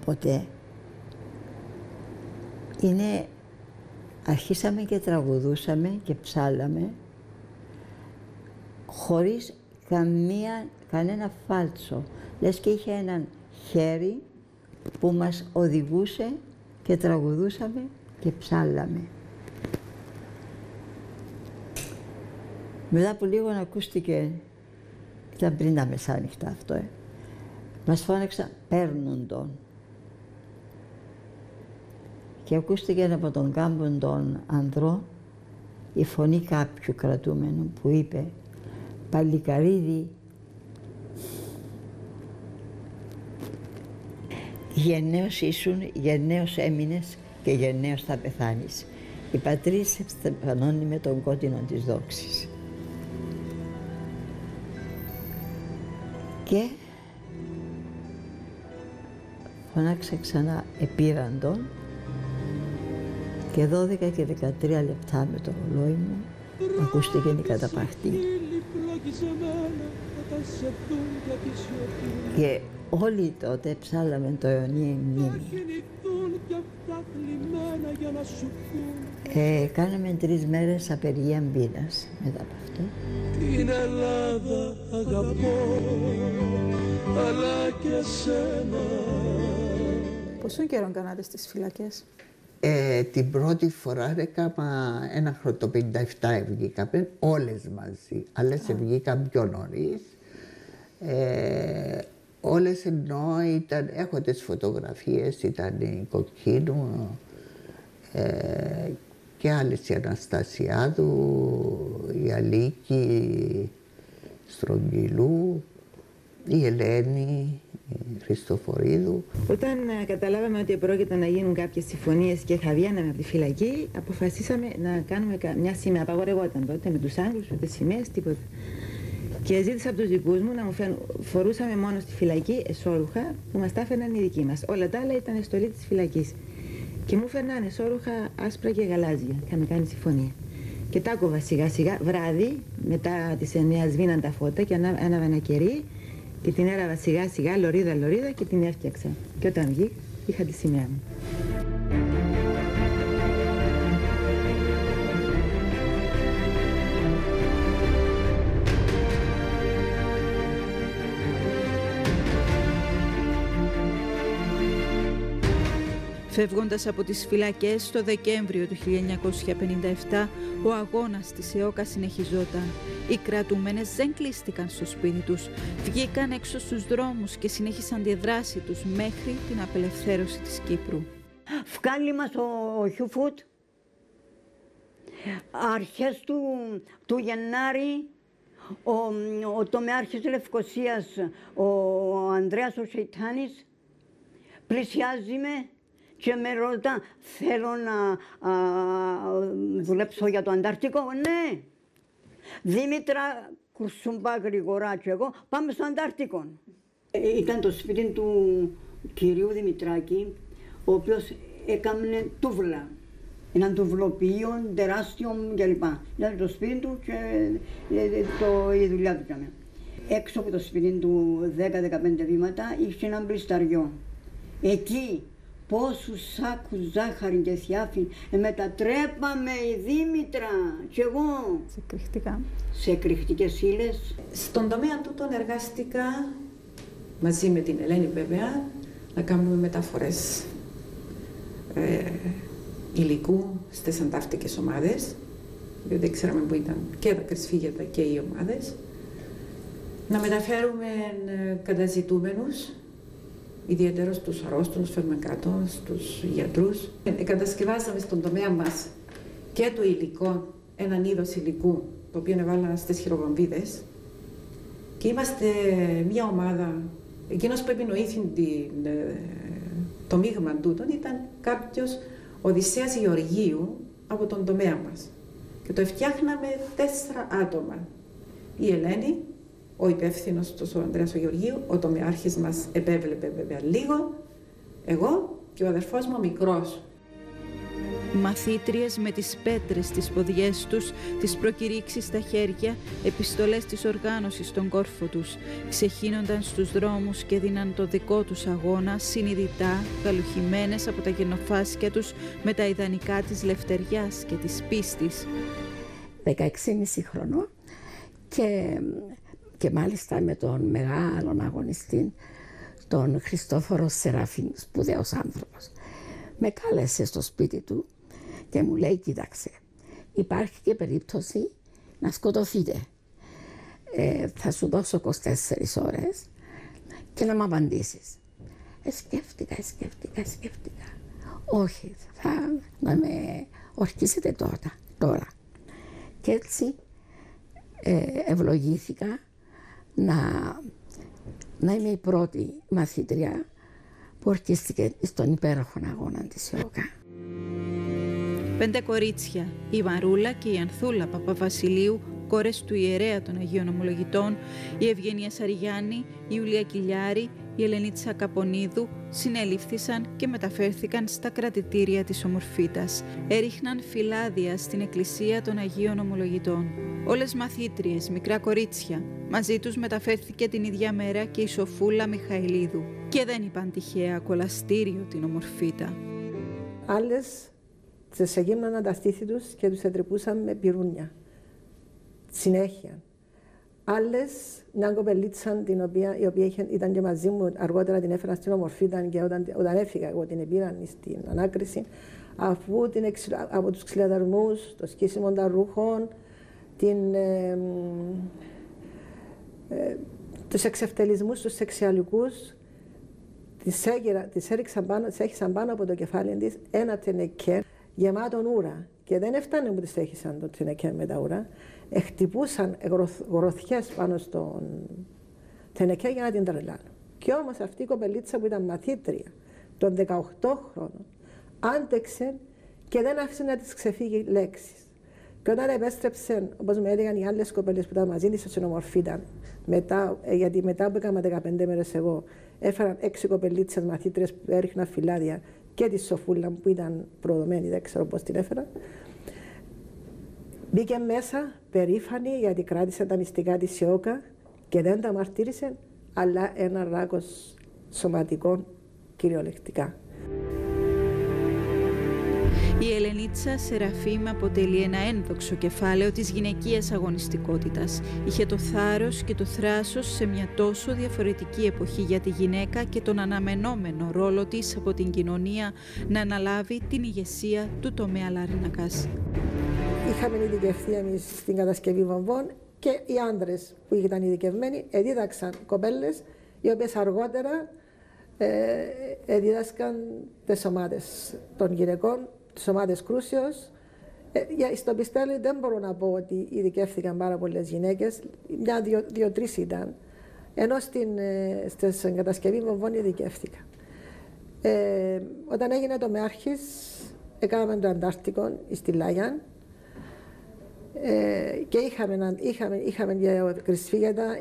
ποτέ είναι αρχίσαμε και τραγουδούσαμε και ψάλαμε χωρίς κανένα φάλτσο. Λες και είχε έναν χέρι που μας οδηγούσε και τραγουδούσαμε και ψάλαμε. Μετά από λίγο ακούστηκε, ήταν πριν τα μεσάνυχτα αυτό, μας φώναξαν «Παίρνουν τον». Και ακούστηκε από τον κάμπο των ανδρών η φωνή κάποιου κρατούμενου που είπε «Παλικαρίδη, γενναίος ήσουν, γενναίος έμεινες και γενναίος θα πεθάνεις. Η πατρίδα σε στεφανώνει με τον κόκκινο της δόξης». Και φωνάξα ξανά «Επήραντον» και 12 και 13 λεπτά με το ρολόι μου ακούστηκε η καταπαχτή. Και όλοι τότε ψάλαμε το αιωνία μνήμη. Κάναμε 3 μέρες απεργία πείνας μετά από αυτό. Την Ελλάδα αγαπώ, αλλά και σένα. Πόσο καιρό κάνατε στις φυλακές? Την πρώτη φορά έκανα ένα χρόνο, το 57 βγήκαμε, όλες μαζί. Άλλες βγήκαν πιο νωρίς. Όλες ενώ ήταν, έχω τις φωτογραφίες, ήταν η Κοκκίνου και άλλες, η Αναστασιάδου, η Αλίκη Στρογγυλού, η Ελένη, η Χριστοφορίδου. Όταν καταλάβαμε ότι πρόκειται να γίνουν κάποιες συμφωνίες και θα βγαίναμε από τη φυλακή, αποφασίσαμε να κάνουμε μια σημαία. Απαγορευόταν τότε με τους Άγγλους, ούτε σημαίες, τίποτα. Και ζήτησα από τους δικούς μου να μου φορούσαμε μόνο στη φυλακή εσώρουχα που μας τα έφερναν οι δικοί μας. Όλα τα άλλα ήταν στολή της φυλακής. Και μου φέρναν εσώρουχα άσπρα και γαλάζια. Είχαμε κάνει συμφωνία. Και τα άκουβα σιγά σιγά, βράδυ, μετά τις 9 σβήναν τα φώτα και άναβα ένα κερί και την έραβα σιγά σιγά, λωρίδα και την έφτιαξα. Και όταν βγήκα, είχα τη σημαία μου. Φεύγοντας από τις φυλακές το Δεκέμβριο του 1957, ο αγώνας της ΕΟΚΑ συνεχιζόταν. Οι κρατούμενες δεν κλείστηκαν στο σπίτι τους, βγήκαν έξω στους δρόμους και συνέχισαν τη δράση τους μέχρι την απελευθέρωση της Κύπρου. Βγάλει μας ο Χιουφούτ, αρχές του Γενάρη, ο τομεάρχης Λευκωσίας, ο Ανδρέας ο Σεϊτάνης, πλησιάζει με και με ρωτά, θέλω να δουλέψω για το Ανταρκτικό. Ναι, Δήμητρα, κουρσούμπα γρηγορά και εγώ, πάμε στο Ανταρκτικό. Ήταν το σπίτι του κυρίου Δημητράκη, ο οποίος έκαμε τούβλα. Έναν τουβλοποιείο τεράστιο κλπ. Ήταν το σπίτι του και η δουλειά του έκαμε. Έξω από το σπίτι του 10-15 βήματα είχε έναν πλησταριό. Εκεί πόσους σάκους ζάχαρη και θιάφη μετατρέπαμε η Δήμητρα και εγώ σε κρυχτικές ύλες. Στον τομέα τούτον εργάστηκα μαζί με την Ελένη βέβαια να κάνουμε μεταφορές υλικού στις αντάρτικες ομάδες, διότι δεν ξέραμε που ήταν και τα κρυσφύγετα και οι ομάδες, να μεταφέρουμε καταζητούμενους, ιδιαίτερα στους αρρώστους, φερμακάτων, στους γιατρούς. Κατασκευάσαμε στον τομέα μας και το υλικό, έναν είδος υλικού, το οποίο έβαλα στις χειροβομβίδες. Και είμαστε μια ομάδα, εκείνος που επινοήθη το μείγμα τούτον ήταν κάποιος Οδυσσέας Γεωργίου από τον τομέα μας. Και το φτιάχναμε 4 άτομα. Η Ελένη, ο υπεύθυνος του, ο Ανδρέας ο Γεωργίου, ο τομεάρχης μας επέβλεπε βέβαια λίγο, εγώ και ο αδερφός μου ο μικρός. Μαθήτριες με τις πέτρες στις ποδιές τους, τις προκηρύξεις στα χέρια, επιστολές της οργάνωσης στον κόρφο τους, ξεχύνονταν στους δρόμους και δίναν το δικό τους αγώνα, συνειδητά, καλουχημένες από τα γενοφάσκια τους με τα ιδανικά της λευτεριάς και της πίστης. 16,5 χρονών και μάλιστα με τον μεγάλο αγωνιστή, τον Χριστόφορο Σεραφείμ, σπουδαίος άνθρωπος. Με κάλεσε στο σπίτι του και μου λέει, κοίταξε, υπάρχει και περίπτωση να σκοτωθείτε. Θα σου δώσω 24 ώρες και να μου απαντήσεις. Σκέφτηκα. Όχι, να με ορκίσετε τώρα. Και έτσι ευλογήθηκα να είμαι η πρώτη μαθήτρια που ορκίστηκε στον υπέροχο αγώνα της ΕΟΚΑ. 5 κορίτσια, η Μαρούλα και η Ανθούλα Παπαβασιλείου, κόρες του ιερέα των Αγίων Ομολογητών, η Ευγενία Σαριγιάννη, η Ιουλία Κιλιάρη, η Ελενίτσα Καπονίδου, συνελήφθησαν και μεταφέρθηκαν στα κρατητήρια της Ομορφίτας. Έριχναν φυλάδια στην Εκκλησία των Αγίων Ομολογητών. Όλες μαθήτριες, μικρά κορίτσια. Μαζί τους μεταφέρθηκε την ίδια μέρα και η Σοφούλα Μιχαηλίδου. Και δεν είπαν τυχαία κολαστήριο την Ομορφίτα. Άλλες τις εγύμναναν τα στήθη τους και τους ετρυπούσαν με πυρούνια. Συνέχεια. Άλλες, μια κοπελίτσα η οποία ήταν και μαζί μου, αργότερα την έφερα στην Ομορφίτα και όταν έφυγα εγώ την πήραν στην ανάκριση, αφού από τους ξυλιαδαρμούς, το σκίσιμο των ρούχων, τους εξευτελισμούς, τους σεξουαλικούς, τις έχισαν πάνω από το κεφάλι της ένα τενεκέ γεμάτον ούρα. Και δεν έφτανε που τις έχισαν το τενεκέ με τα ούρα, χτυπούσαν γροθιές πάνω στον τενεκέ για να την τρελάνουν. Και όμως αυτή η κοπελίτσα που ήταν μαθήτρια των 18 χρόνων άντεξε και δεν άφησε να της ξεφύγει λέξεις. Και όταν επέστρεψε, όπως με έλεγαν οι άλλες κοπέλες που ήταν μαζί της, συνομορφήταν. Γιατί μετά που έκανα 15 μέρες εγώ, έφεραν 6 κοπελίτσες μαθήτρες που έριχναν φυλάδια και τη Σοφούλα που ήταν προδομένη, δεν ξέρω πώς την έφεραν. Μπήκε μέσα, περήφανη, γιατί κράτησε τα μυστικά της Ιώκα και δεν τα μαρτύρησε, αλλά ένα ράκος σωματικών κυριολεκτικά. Η Ελενίτσα Σεραφείμ αποτελεί ένα ένδοξο κεφάλαιο της γυναικείας αγωνιστικότητας. Είχε το θάρρος και το θράσος σε μια τόσο διαφορετική εποχή για τη γυναίκα και τον αναμενόμενο ρόλο της από την κοινωνία να αναλάβει την ηγεσία του τομέα Λάρνακας. Είχαμε ειδικευτεί εμείς στην κατασκευή βομβών και οι άντρες που ήταν ειδικευμένοι δίδαξαν κοπέλες οι οποίες αργότερα δίδασκαν τις ομάδες των γυναικών, τις ομάδες κρούσεως. Στο Πιστέλι δεν μπορώ να πω ότι ειδικεύθηκαν πάρα πολλές γυναίκες, δύο-τρεις ήταν, ενώ στην κατασκευή βομβών ειδικεύθηκα. Όταν έγινε το Μεάρχης, έκαναμε το Αντάρτικο στη Λάγιαν και είχαμε κρυσφύγετα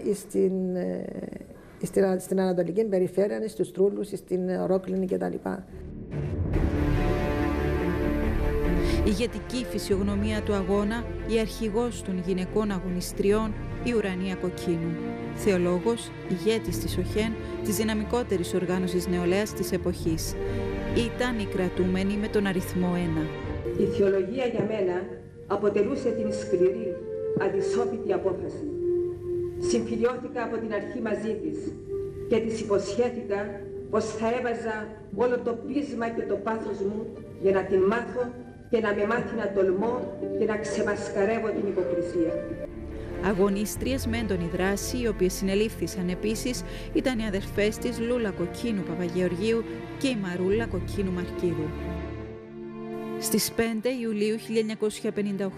στην Ανατολική Περιφέρεια, στους Τρούλους, στην Ρόκλινη κτλ. Η ηγετική φυσιογνωμία του αγώνα, η αρχηγός των γυναικών αγωνιστριών, η Ουρανία Κοκκίνου. Θεολόγος, ηγέτης της ΟΧΕΝ, της δυναμικότερης οργάνωσης νεολαίας της εποχής. Ήταν η κρατούμενη με τον αριθμό 1. Η θεολογία για μένα αποτελούσε την σκληρή, αδυσόπιτη απόφαση. Συμφιλιώθηκα από την αρχή μαζί της και της υποσχέθηκα πως θα έβαζα όλο το πείσμα και το πάθος μου για να την μάθω και να με μάθει να τολμώ και να ξεμασκαρεύω την υποκρισία. Αγωνίστριες με έντονη δράση, οι οποίες συνελήφθησαν επίσης, ήταν οι αδερφές της Λούλα Κοκκίνου Παπαγεωργίου και η Μαρούλα Κοκκίνου Μαρκίδου. Στις 5 Ιουλίου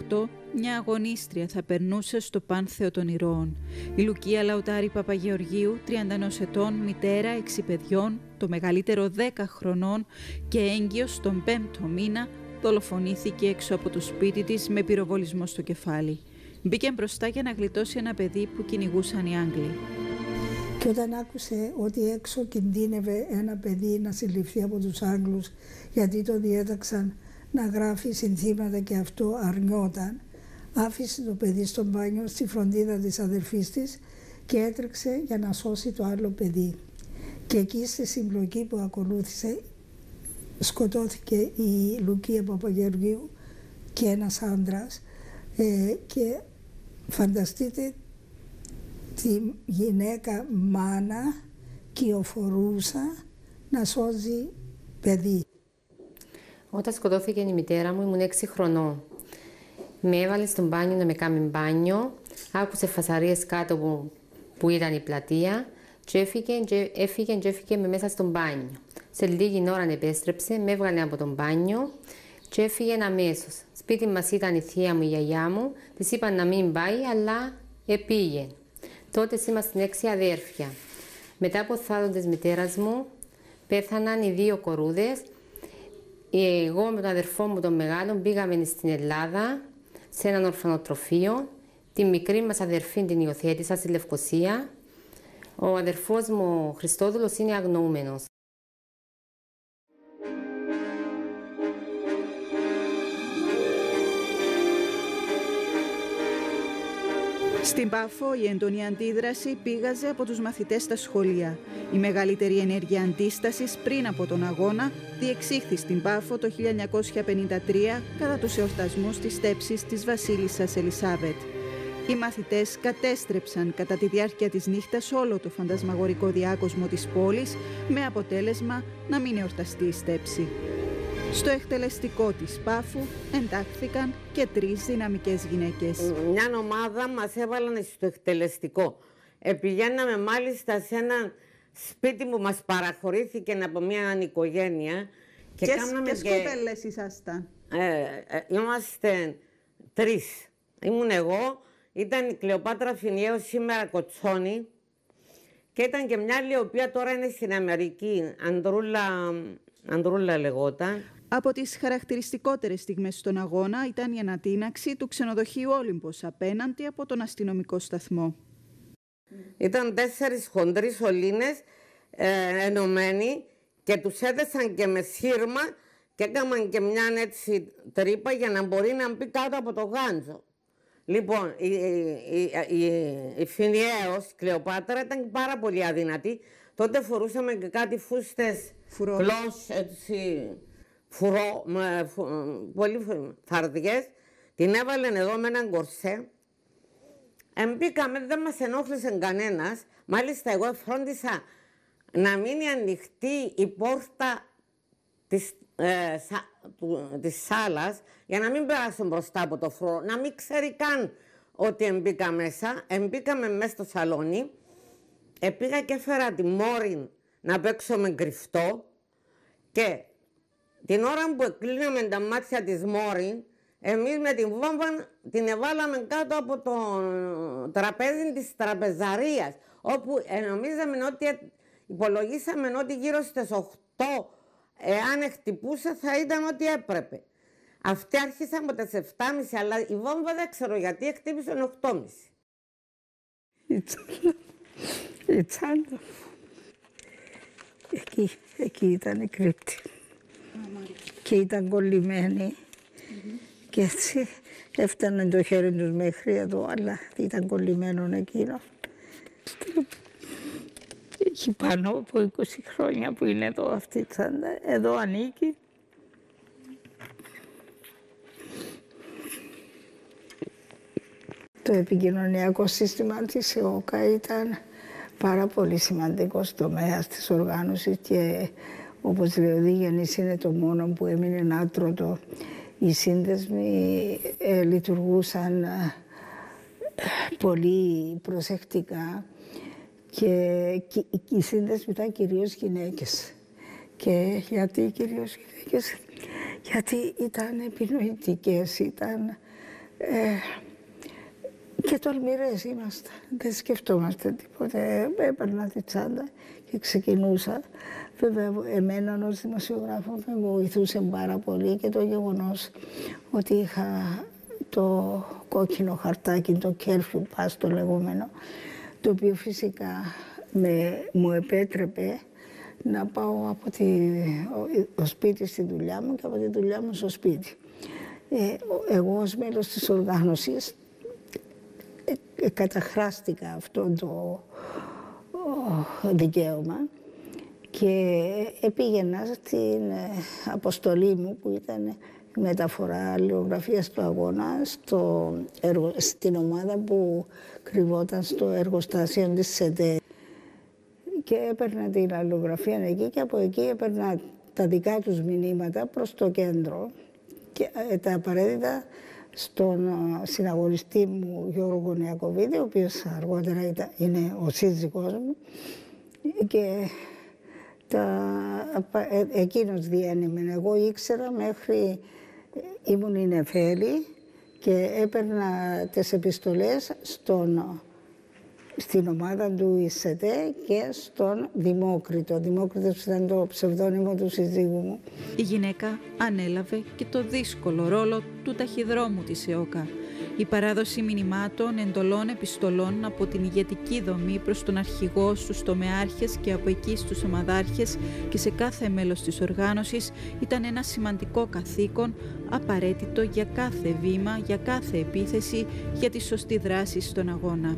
1958, μια αγωνίστρια θα περνούσε στο Πάνθεο των Ηρώων. Η Λουκία Λαουτάρη Παπαγεωργίου, 31 ετών, μητέρα 6 παιδιών, το μεγαλύτερο 10 χρονών και έγκυος τον 5ο μήνα, δολοφονήθηκε έξω από το σπίτι της με πυροβολισμό στο κεφάλι. Μπήκε μπροστά για να γλιτώσει ένα παιδί που κυνηγούσαν οι Άγγλοι. Και όταν άκουσε ότι έξω κινδύνευε ένα παιδί να συλληφθεί από τους Άγγλους γιατί το διέταξαν να γράφει συνθήματα και αυτό αρνιόταν, άφησε το παιδί στο μπάνιο στη φροντίδα της αδερφής της και έτρεξε για να σώσει το άλλο παιδί. Και εκεί στη συμπλοκή που ακολούθησε σκοτώθηκε η Λουκία Παπαγεωργίου και ένας άντρας και φανταστείτε τη γυναίκα μάνα κυοφορούσα να σώζει παιδί. Όταν σκοτώθηκε η μητέρα μου ήμουν 6 χρονών. Με έβαλε στο μπάνιο να με κάνει μπάνιο, άκουσε φασαρίες κάτω που ήταν η πλατεία και έφυγε με μέσα στο μπάνιο. Σε λίγη ώρα επέστρεψε, με έβγαλε από τον μπάνιο και έφυγε αμέσως. Σπίτι μας ήταν η θεία μου, η γιαγιά μου, της είπαν να μην πάει, αλλά επήγε. Τότε ήμασταν 6 αδέρφια. Μετά από θάνατο της μητέρας μου, πέθαναν οι 2 κορούδες. Εγώ με τον αδερφό μου τον μεγάλο πήγαμε στην Ελλάδα, σε έναν ορφανοτροφείο. Τη μικρή μας αδερφή την υιοθέτησα στη Λευκοσία. Ο αδερφός μου, ο Χριστόδουλος, είναι αγνοούμενος. Στην Πάφο η έντονη αντίδραση πήγαζε από τους μαθητές στα σχολεία. Η μεγαλύτερη ενέργεια αντίστασης πριν από τον αγώνα διεξήχθη στην Πάφο το 1953 κατά τους εορτασμούς της στέψης της βασίλισσας Ελισάβετ. Οι μαθητές κατέστρεψαν κατά τη διάρκεια της νύχτας όλο το φαντασμαγορικό διάκοσμο της πόλης με αποτέλεσμα να μην εορταστεί η στέψη. Στο εκτελεστικό της Πάφου εντάχθηκαν και 3 δυναμικές γυναίκες. Μια ομάδα μας έβαλαν στο εκτελεστικό. Πηγαίναμε μάλιστα σε ένα σπίτι που μας παραχωρήθηκε από μια οικογένεια. Ποιες κοπέλες ήσασταν? Είμαστε 3. Ήμουν εγώ, ήταν η Κλεοπάτρα Φινιέου, σήμερα Κοτσόνη, και ήταν και μια άλλη η οποία τώρα είναι στην Αμερική, Ανδρούλα λεγόταν. Από τις χαρακτηριστικότερες στιγμές στον αγώνα ήταν η ανατείναξη του ξενοδοχείου Όλυμπος απέναντι από τον αστυνομικό σταθμό. Ήταν 4 χοντροί σωλήνες ενωμένοι και τους έδεσαν και με σύρμα και έκαναν και μια έτσι τρύπα για να μπορεί να μπει κάτω από το γάντζο. Λοιπόν, η Φινιέος, η Κλεοπάτρα, ήταν πάρα πολύ αδύνατη. Τότε φορούσαμε και κάτι φούστες κλός, έτσι, πολύ φαρδιές. Την έβαλαν εδώ με έναν κορσέ. Μπήκαμε, δεν μας ενόχλησε κανένας. Μάλιστα, εγώ φρόντισα να μείνει ανοιχτή η πόρτα της σάλας για να μην περάσουν μπροστά από το φρουρό, να μην ξέρει καν ότι μπήκα μέσα. Μπήκαμε μέσα στο σαλόνι, πήγα και έφερα τη Μόριν να παίξω με κρυφτό και την ώρα που εκλείναμε τα μάτια της Μόριν, εμείς με την βόμβα την εβάλαμε κάτω από το τραπέζι της τραπεζαρίας, όπου νομίζαμε ότι υπολογίσαμε ότι γύρω στις 8, εάν χτυπούσε θα ήταν ό,τι έπρεπε. Αυτοί άρχισαν από τις 7.30, αλλά η βόμβα δεν ξέρω γιατί χτύπησε 8.30. Η τσάντα. Εκεί ήταν η κρύπτη. Και ήταν κολλημένη. Και έτσι έφτανε το χέρι τους μέχρι εδώ, αλλά ήταν κολλημένο εκείνο. Έχει πάνω από 20 χρόνια που είναι εδώ αυτή η τσάντα. Εδώ ανήκει. Το επικοινωνιακό σύστημα της ΕΟΚΑ ήταν πάρα πολύ σημαντικός τομέας της οργάνωσης και όπως λέει ο Δίγενης είναι το μόνο που έμεινε άτρωτο. Οι σύνδεσμοι λειτουργούσαν πολύ προσεκτικά και οι σύνδεσμοι ήταν κυρίως γυναίκες. Και γιατί κυρίως γυναίκες? Γιατί ήταν επινοητικές, ήταν και τολμηρές ήμασταν. Δεν σκεφτόμαστε τίποτε. Έπαιρνα τη τσάντα και ξεκινούσα. Βέβαια, εμένα ως δημοσιογράφο με βοηθούσε πάρα πολύ και το γεγονός ότι είχα το κόκκινο χαρτάκι, το curfew pass το λεγόμενο, το οποίο φυσικά μου επέτρεπε να πάω από το σπίτι στη δουλειά μου και από τη δουλειά μου στο σπίτι. Εγώ ως μέλος της οργάνωσης καταχράστηκα αυτό το δικαίωμα και πήγαινα στην αποστολή μου που ήταν μεταφορά αλληλογραφίας του αγώνα στην ομάδα που κρυβόταν στο εργοστάσιο της ΣΕΤΕ. Και έπαιρνα την αλληλογραφία εκεί και από εκεί έπαιρνα τα δικά τους μηνύματα προς το κέντρο και τα απαραίτητα στον συναγωνιστή μου Γιώργο Νιακοβίδη, ο οποίος αργότερα είναι ο σύζυγός μου και εκείνος διένυμε. Εγώ ήξερα μέχρι ήμουν η Νεφέλη και έπαιρνα τις επιστολές στην ομάδα του ΙΣΕΤΕ και στον Δημόκριτο. Δημόκριτος ήταν το ψευδόνυμο του συζύγου μου. Η γυναίκα ανέλαβε και το δύσκολο ρόλο του ταχυδρόμου της ΕΟΚΑ. Η παράδοση μηνυμάτων, εντολών, επιστολών από την ηγετική δομή προς τον αρχηγό, στους τομεάρχες και από εκεί στους ομαδάρχες και σε κάθε μέλος της οργάνωσης ήταν ένα σημαντικό καθήκον, απαραίτητο για κάθε βήμα, για κάθε επίθεση, για τη σωστή δράση στον αγώνα.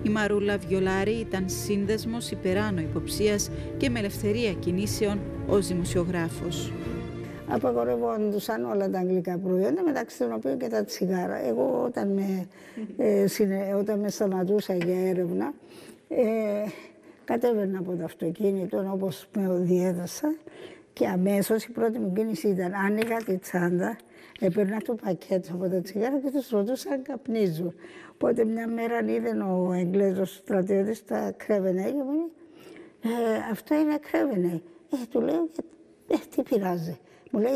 Η Μαρούλα Βιολάρη ήταν σύνδεσμος υπεράνω υποψίας και με ελευθερία κινήσεων ως δημοσιογράφος. Απαγορευόντουσαν όλα τα αγγλικά προϊόντα, μεταξύ των οποίων και τα τσιγάρα. Εγώ όταν με σταματούσα για έρευνα, κατέβαινα από το αυτοκίνητο όπως με διέδωσα και αμέσως η πρώτη μου κίνηση ήταν άνοιγα τη τσάντα, έπαιρνα το πακέτο από τα τσιγάρα και τους ρωτούσα αν καπνίζουν. Οπότε μια μέρα είδε ο Εγγλέζος στρατιώτης τα κρέβαινε και μου λέει «Αυτό είναι κρέβαινε». Του λέω «Τι πειράζει». Μου λέει,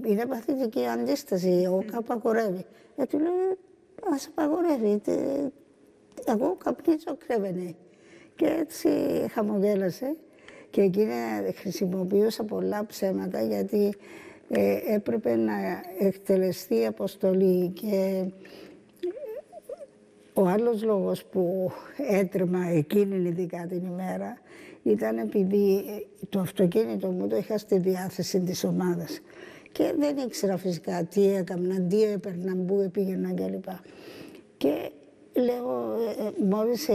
είναι παθητική αντίσταση, ο απαγορεύει. Του λέω, ας απαγορεύει, εγώ καπνίζω κρέβαινε. Και έτσι χαμογέλασε Και εκείνη χρησιμοποιούσα πολλά ψέματα γιατί έπρεπε να εκτελεστεί η αποστολή. Και ο άλλος λόγος που έτρεμα εκείνη ειδικά την ημέρα ήταν επειδή το αυτοκίνητο μου το είχα στη διάθεση της ομάδας. Και δεν ήξερα φυσικά τι έκαναν, τι έπαιρναν, πού πήγαιναν κλπ. Και λέω, μόλις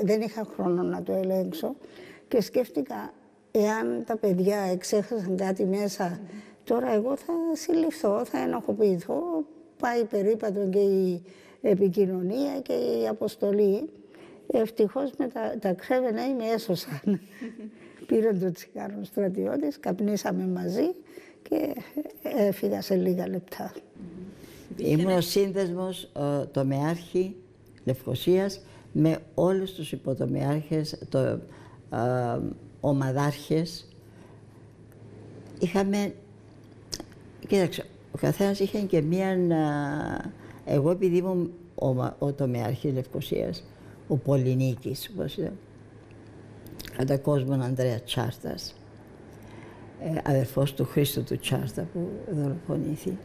δεν είχα χρόνο να το ελέγξω και σκέφτηκα, εάν τα παιδιά εξέχασαν κάτι μέσα, τώρα εγώ θα συλληφθώ, θα ενοχοποιηθώ, πάει περίπατο και η επικοινωνία και η αποστολή. Ευτυχώς με τα ξέβαινα με έσωσαν. Πήραν το τσιγάρο ο στρατιώτης, καπνίσαμε μαζί και έφυγα σε λίγα λεπτά. Ήμουν ο σύνδεσμος τομεάρχη Λευκωσίας με όλους τους υποτομεάρχες, ομαδάρχες. Είχαμε, κοίταξε, ο καθένας είχε και μία, εγώ επειδή ήμουν ο τομεάρχης Λευκωσίας, ο Πολυνίκης, όπως ήταν, κατά κόσμον Ανδρέα Τσάρτας, αδερφός του Χρήστου του Τσάρτα που δολοφονήθη.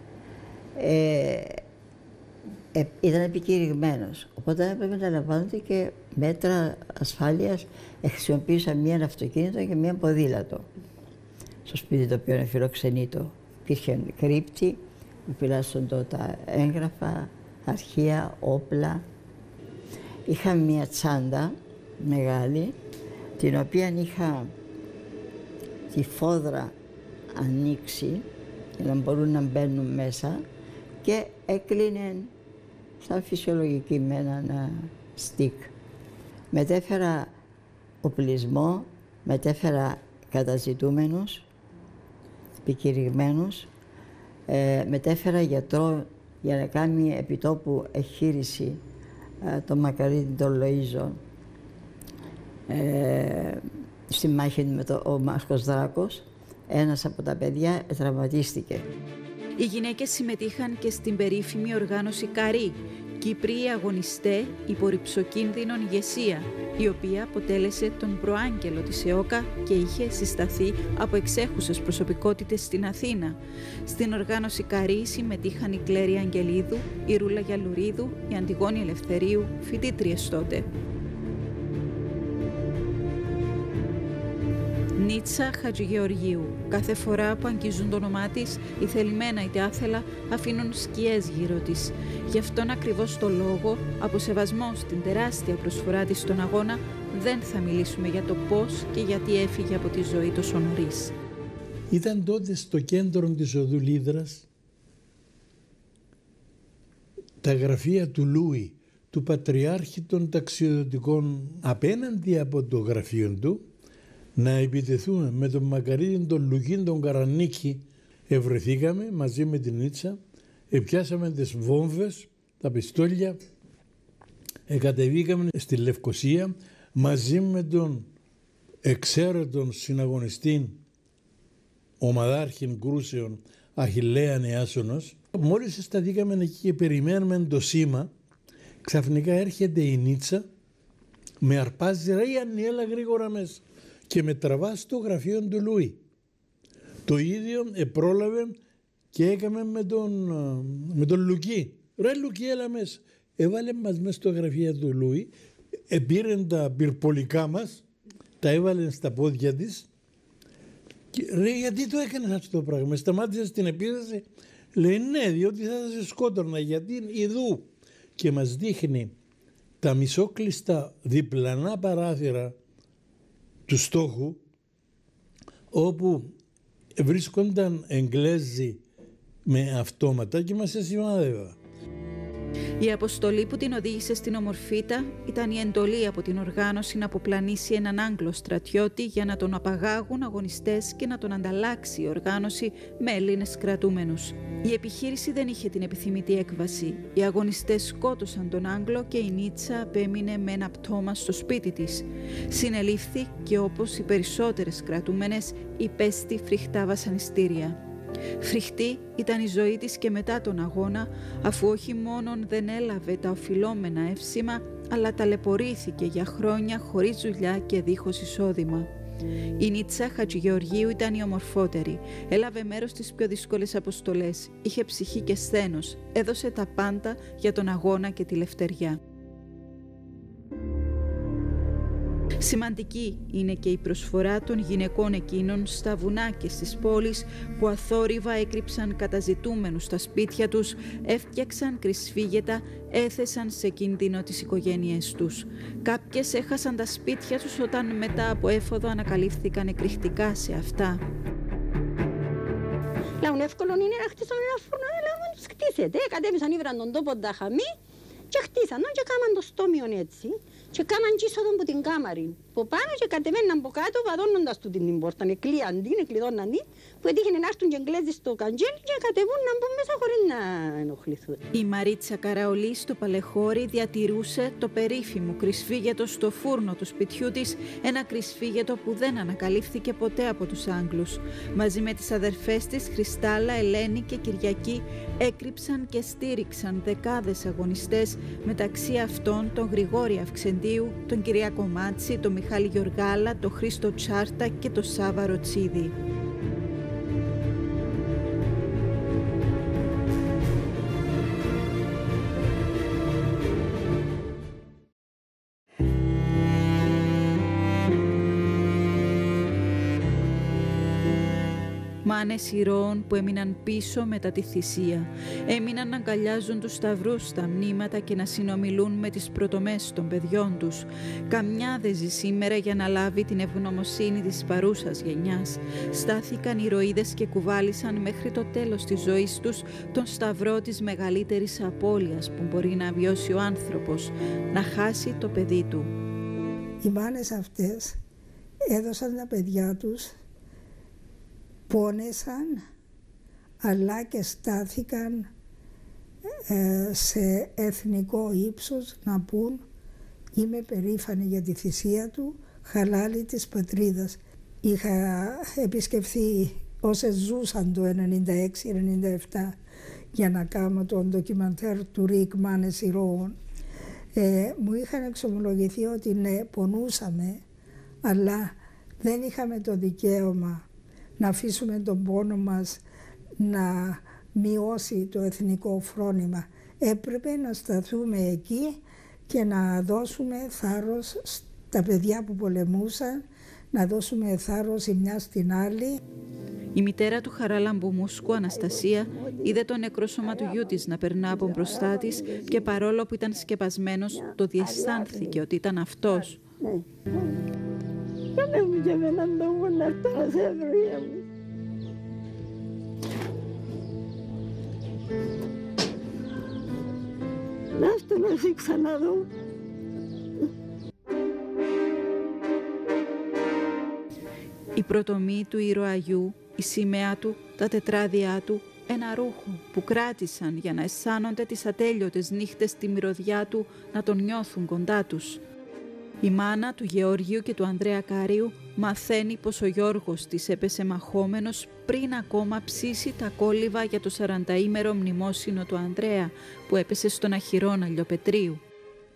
Ήταν επικηρυγμένος, οπότε έπρεπε να λαμβάνονται και μέτρα ασφάλειας. Χρησιμοποίησα μία αυτοκίνητο και μία ποδήλατο στο σπίτι το οποίο είναι φιλοξενήτο. Υπήρχε κρύπτη, φυλάσσονται τα έγγραφα, αρχεία, όπλα. Είχα μία τσάντα μεγάλη, την οποία είχα τη φόδρα ανοίξει για να μπορούν να μπαίνουν μέσα και έκλεινε σαν φυσιολογική με έναν στικ. Μετέφερα οπλισμό, μετέφερα καταζητούμενους, επικηρυγμένους, μετέφερα γιατρό για να κάνει επιτόπου εχείριση τον Μακαρίτη τον Λοΐζο στη μάχη με ο Μάσκος Δράκος. Ένας από τα παιδιά τραυματίστηκε. Οι γυναίκες συμμετείχαν και στην περίφημη οργάνωση Καρύ, Κύπριοι αγωνιστέ υπό ρυψοκίνδυνον ηγεσία, η οποία αποτέλεσε τον προάγγελο της ΕΟΚΑ και είχε συσταθεί από εξέχουσες προσωπικότητες στην Αθήνα. Στην οργάνωση Καρύ συμμετείχαν η Κλέρη Αγγελίδου, η Ρούλα Γιαλουρίδου, η Αντιγόνη Ελευθερίου, φοιτήτριες τότε. Νίτσα Χατζηγεωργίου. Κάθε φορά που αγγίζουν το όνομά της, η θελημένα είτε άθελα αφήνουν σκιές γύρω της. Γι' αυτόν ακριβώς το λόγο, από σεβασμό στην τεράστια προσφορά της στον αγώνα, δεν θα μιλήσουμε για το πώς και γιατί έφυγε από τη ζωή τόσο νωρίς. Ήταν τότε στο κέντρο της οδού Λίδρας τα γραφεία του Λούι, του Πατριάρχη των Ταξιδιωτικών. Απέναντι από το γραφείο του, να επιτεθούμε με τον Μακαρίτη τον Λουκίν τον Καρανίκη, ευρεθήκαμε μαζί με την Νίτσα, επιάσαμε τις βόμβες, τα πιστόλια, κατεβήκαμε στη Λευκωσία μαζί με τον εξαίρετον συναγωνιστή ομαδάρχην κρούσεων Αχιλλέα Νεάσονος. Μόλις σταθήκαμε εκεί και περιμένουμε το σήμα, ξαφνικά έρχεται η Νίτσα, με αρπάζει, ρε Ιάννη, έλα γρήγορα μέσα, και με τραβά στο γραφείο του Λούι. Το ίδιο πρόλαβε και έκαμε με τον Λουκί. Ρε Λουκί, έλα μέσα. Έβαλε μας μέσα στο γραφείο του Λούι, πήρε τα πυρπολικά μας, τα έβαλε στα πόδια της. Και, ρε, γιατί το έκανες αυτό το πράγμα? Σταμάτησε στην επίθεση. Λέει, ναι, διότι θα σε σκότωνα, γιατί ειδού. Και μας δείχνει τα μισόκλειστα διπλανά παράθυρα του στόχου, όπου βρίσκονταν Εγγλέζοι με αυτόματα και μας σημάδευα. Η αποστολή που την οδήγησε στην Ομορφήτα ήταν η εντολή από την οργάνωση να αποπλανήσει έναν Άγγλο στρατιώτη για να τον απαγάγουν αγωνιστές και να τον ανταλλάξει η οργάνωση με Έλληνες κρατούμενους. Η επιχείρηση δεν είχε την επιθυμητή έκβαση. Οι αγωνιστές σκότωσαν τον Άγγλο και η Νίτσα απέμεινε με ένα πτώμα στο σπίτι της. Συνελήφθη και όπως οι περισσότερες κρατούμενες υπέστη φρικτά βασανιστήρια. Φρικτή ήταν η ζωή της και μετά τον αγώνα, αφού όχι μόνον δεν έλαβε τα οφειλόμενα εύσημα, αλλά ταλαιπωρήθηκε για χρόνια χωρίς δουλειά και δίχως εισόδημα. Η Νίτσα Χατζηγεωργίου ήταν η ομορφότερη. Έλαβε μέρος στις πιο δύσκολες αποστολές. Είχε ψυχή και σθένος. Έδωσε τα πάντα για τον αγώνα και τη λευτεριά. Σημαντική είναι και η προσφορά των γυναικών εκείνων στα βουνά και στις πόλεις που αθόρυβα έκρυψαν καταζητούμενους στα σπίτια τους, έφτιαξαν κρυσφύγετα, έθεσαν σε κίνδυνο τις οικογένειές τους. Κάποιες έχασαν τα σπίτια τους όταν μετά από έφοδο ανακαλύφθηκαν εκρηκτικά σε αυτά. Λάουν εύκολο είναι να χτίσουν ένα φούρνο, αλλά να τους χτίσετε. Κατέβησαν ήβραν τον τόπο τα χαμή και χτίσαν και κάμαν το στόμιον έτσι. Και κάμαν και είσοδον από την κάμαρη. Από πάνω και κατεβαίναν από κάτω βαδώνοντας του την πόρτα. Εκλείαν την, εκλειδώναν την, που έτυχε να έρθουν και εγκλέζεις στο καντζέλι και κατεβούν να μπουν μέσα χωρίς να ενοχληθούν. Η Μαρίτσα Καραολή στο Παλαιχώρι διατηρούσε το περίφημο κρυσφύγετο στο φούρνο του σπιτιού της, ένα κρυσφύγετο που δεν ανακαλύφθηκε ποτέ από τους Άγγλους. Μαζί με τις αδερφές της Χριστάλα, Ελένη και Κυριακή έκρυψαν και στήριξαν δεκάδες αγωνιστές, μεταξύ αυτών τον Γρηγόρη Αυξεντίου, τον Κυριάκο Μάτση, τον Μιχάλη Γεωργάλα, τον Χρήστο Τσάρτα και τον Σάβα Ροτσίδη. Μάνες ηρώων που έμειναν πίσω μετά τη θυσία. Έμειναν να αγκαλιάζουν τους σταυρούς στα μνήματα και να συνομιλούν με τις πρωτομές των παιδιών τους. Καμιά δεν ζει σήμερα για να λάβει την ευγνωμοσύνη της παρούσας γενιάς. Στάθηκαν ηρωίδες και κουβάλισαν μέχρι το τέλος της ζωής τους τον σταυρό της μεγαλύτερης απώλειας που μπορεί να βιώσει ο άνθρωπος, να χάσει το παιδί του. Οι μάνες αυτές έδωσαν τα παιδιά τους, πόνεσαν, αλλά και στάθηκαν σε εθνικό ύψος να πούν «Είμαι περήφανη για τη θυσία του, χαλάλη της πατρίδας». Είχα επισκεφθεί όσες ζούσαν το 1996-1997 για να κάνω τον ντοκιμαντέρ του Ρικ «Μάνες ηρώων». Μου είχαν εξομολογηθεί ότι ναι, πονούσαμε, αλλά δεν είχαμε το δικαίωμα να αφήσουμε τον πόνο μας να μειώσει το εθνικό φρόνημα. Έπρεπε να σταθούμε εκεί και να δώσουμε θάρρος στα παιδιά που πολεμούσαν, να δώσουμε θάρρος η μια στην άλλη. Η μητέρα του Χαράλαμπου Μούσκου, Αναστασία, είδε το νεκρό σώμα του γιού της να περνά από μπροστά της και παρόλο που ήταν σκεπασμένος, το διαισθάνθηκε ότι ήταν αυτός. Κάνε μου και έναν τόπο να έρθω να σε βρω μου. Να έρθω να σε ξαναδώ. Η πρωτομή του ήρωα γιου, η σημαία του, τα τετράδια του, ένα ρούχο που κράτησαν για να αισθάνονται τις ατέλειωτες νύχτες στη μυρωδιά του, να τον νιώθουν κοντά τους. Η μάνα του Γεωργίου και του Ανδρέα Κάριου μαθαίνει πως ο Γιώργος της έπεσε μαχόμενος πριν ακόμα ψήσει τα κόλληβα για το 40ήμερο μνημόσυνο του Ανδρέα που έπεσε στον Αχυρών Αλλιοπετρίου.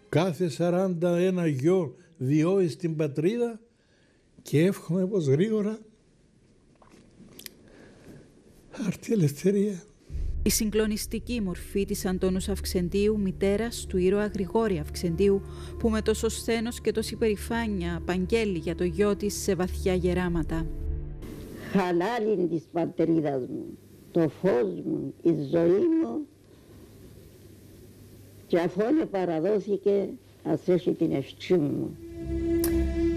Κάθε 41 γιο διώει στην πατρίδα και εύχομαι πως γρήγορα άρτη ελευθερία. Η συγκλονιστική μορφή της Αντώνους Αυξεντίου, μητέρας του ήρωα Γρηγόρη Αυξεντίου, που με τόσο σθένος και τόση περηφάνεια απαγγέλει για το γιο της σε βαθιά γεράματα. Χαλάλη της πατρίδας μου, το φως μου, η ζωή μου, και αφού παραδόθηκε, ας έχει την ευχή μου.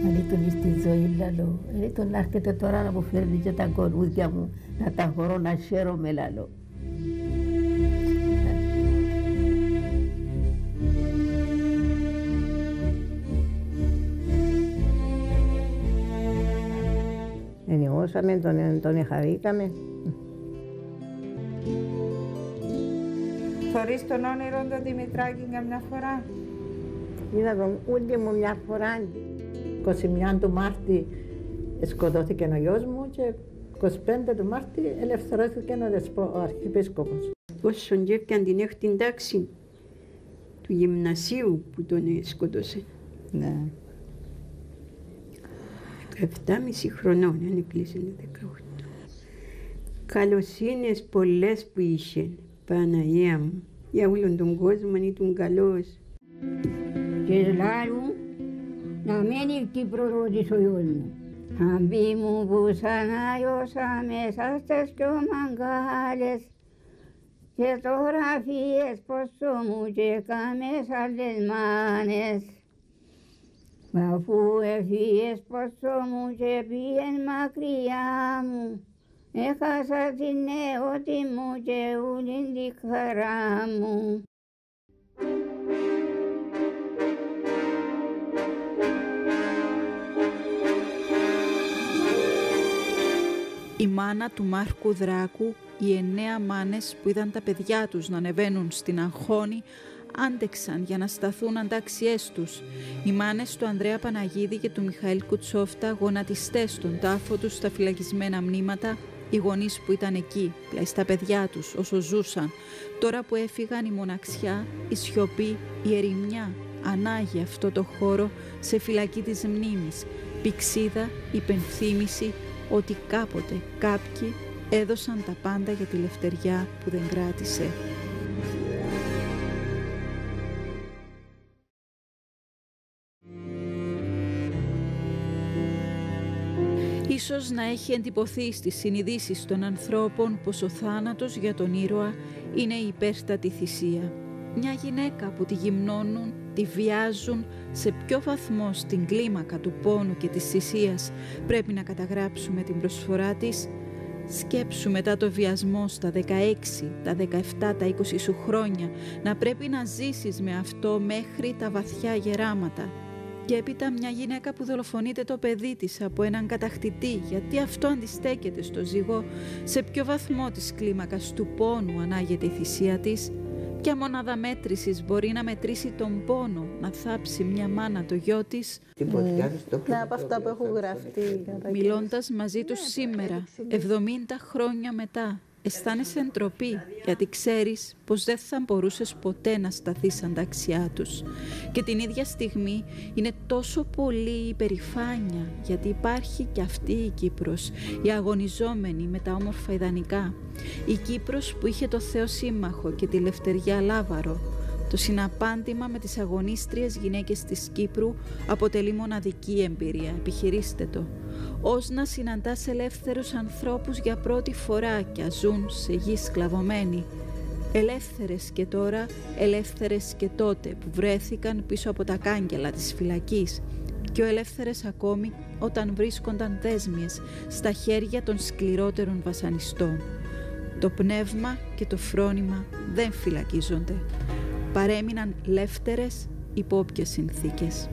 Αν τον στη ζωή λαλό, τον έρχεται τώρα να μου φέρνει και τα κορούδια μου, να τα χωρώ να χαίρομαι λαλό. Ενιώσαμε, τον εχαρήκαμε. Θωρείς τον όνειρο του Δημητράκη καμιά φορά? Είδα τον ούτε μου μια φορά. 21 του Μάρτη σκοτώθηκε ο γιος μου και 25 του Μάρτη ελευθερώθηκε ο Αρχιεπίσκοπος. Όσον και έπιαν την έκτη τάξη του γυμνασίου που τον σκότωσε. Ναι. 17,5 χρονών, αν έκλεισε 18. Καλοσύνες πολλές που είχε, Παναγία μου, για όλον τον κόσμο ήταν καλός. Και λάρου να μένει η Κύπρος ρωτήσω ο γιος μου. Αμπί μου που σαν άγιωσα μέσα στις πιο μαγκάλες και τώρα φύγες πόσο μου και κάμες άλλες μάνες. Αφού έφυγες πόσο μου και πήγεν μακριά μου, έχασα την νεότη μου και ούλην τη χαρά μου. Η μάνα του Μάρκου Δράκου, οι 9 μάνες που είδαν τα παιδιά τους να ανεβαίνουν στην Αγχώνη, άντεξαν για να σταθούν αντάξιές τους. Οι μάνες του Ανδρέα Παναγίδη και του Μιχαήλ Κουτσόφτα, γονατιστές στον τάφο τους στα φυλακισμένα μνήματα, οι γονείς που ήταν εκεί, πλάι στα παιδιά τους, όσο ζούσαν. Τώρα που έφυγαν, η μοναξιά, η σιωπή, η ερημιά ανάγει αυτό το χώρο σε φυλακή της μνήμης. Πηξίδα, υπενθύμηση ότι κάποτε κάποιοι έδωσαν τα πάντα για τη λευτεριά που δεν κράτησε. Ίσως να έχει εντυπωθεί στις συνειδήσεις των ανθρώπων πως ο θάνατος για τον ήρωα είναι η υπέρστατη θυσία. Μια γυναίκα που τη γυμνώνουν, τη βιάζουν, σε ποιο βαθμό στην κλίμακα του πόνου και της θυσίας πρέπει να καταγράψουμε την προσφορά της. Σκέψου μετά το βιασμό στα 16, τα 17, τα 20 σου χρόνια να πρέπει να ζήσεις με αυτό μέχρι τα βαθιά γεράματα. Και έπειτα μια γυναίκα που δολοφονείται το παιδί της από έναν κατακτητή, γιατί αυτό αντιστέκεται στο ζυγό, σε ποιο βαθμό της κλίμακας του πόνου ανάγεται η θυσία της. Ποια μονάδα μέτρησης μπορεί να μετρήσει τον πόνο να θάψει μια μάνα το γιο της. Ναι, από αυτά που έχουν γραφτεί. Μιλώντας μαζί τους σήμερα, 70 χρόνια μετά, αισθάνεσαι ντροπή, γιατί ξέρεις πως δεν θα μπορούσες ποτέ να σταθείς ανταξιά τους. Και την ίδια στιγμή είναι τόσο πολύ η υπερηφάνεια, γιατί υπάρχει και αυτή η Κύπρος, η αγωνιζόμενη με τα όμορφα ιδανικά. Η Κύπρος που είχε το Θεό σύμμαχο και τη Λευτεριά Λάβαρο. Το συναπάντημα με τις αγωνίστριες γυναίκες της Κύπρου αποτελεί μοναδική εμπειρία, επιχειρήστε το. Ως να συναντάς ελεύθερους ανθρώπους για πρώτη φορά και ζουν σε γη σκλαβωμένοι. Ελεύθερες και τώρα, ελεύθερες και τότε που βρέθηκαν πίσω από τα κάγκελα της φυλακής. Πιο ελεύθερες ακόμη όταν βρίσκονταν δέσμιες στα χέρια των σκληρότερων βασανιστών. Το πνεύμα και το φρόνημα δεν φυλακίζονται. Παρέμειναν λεύθερες υπό όποιες συνθήκες.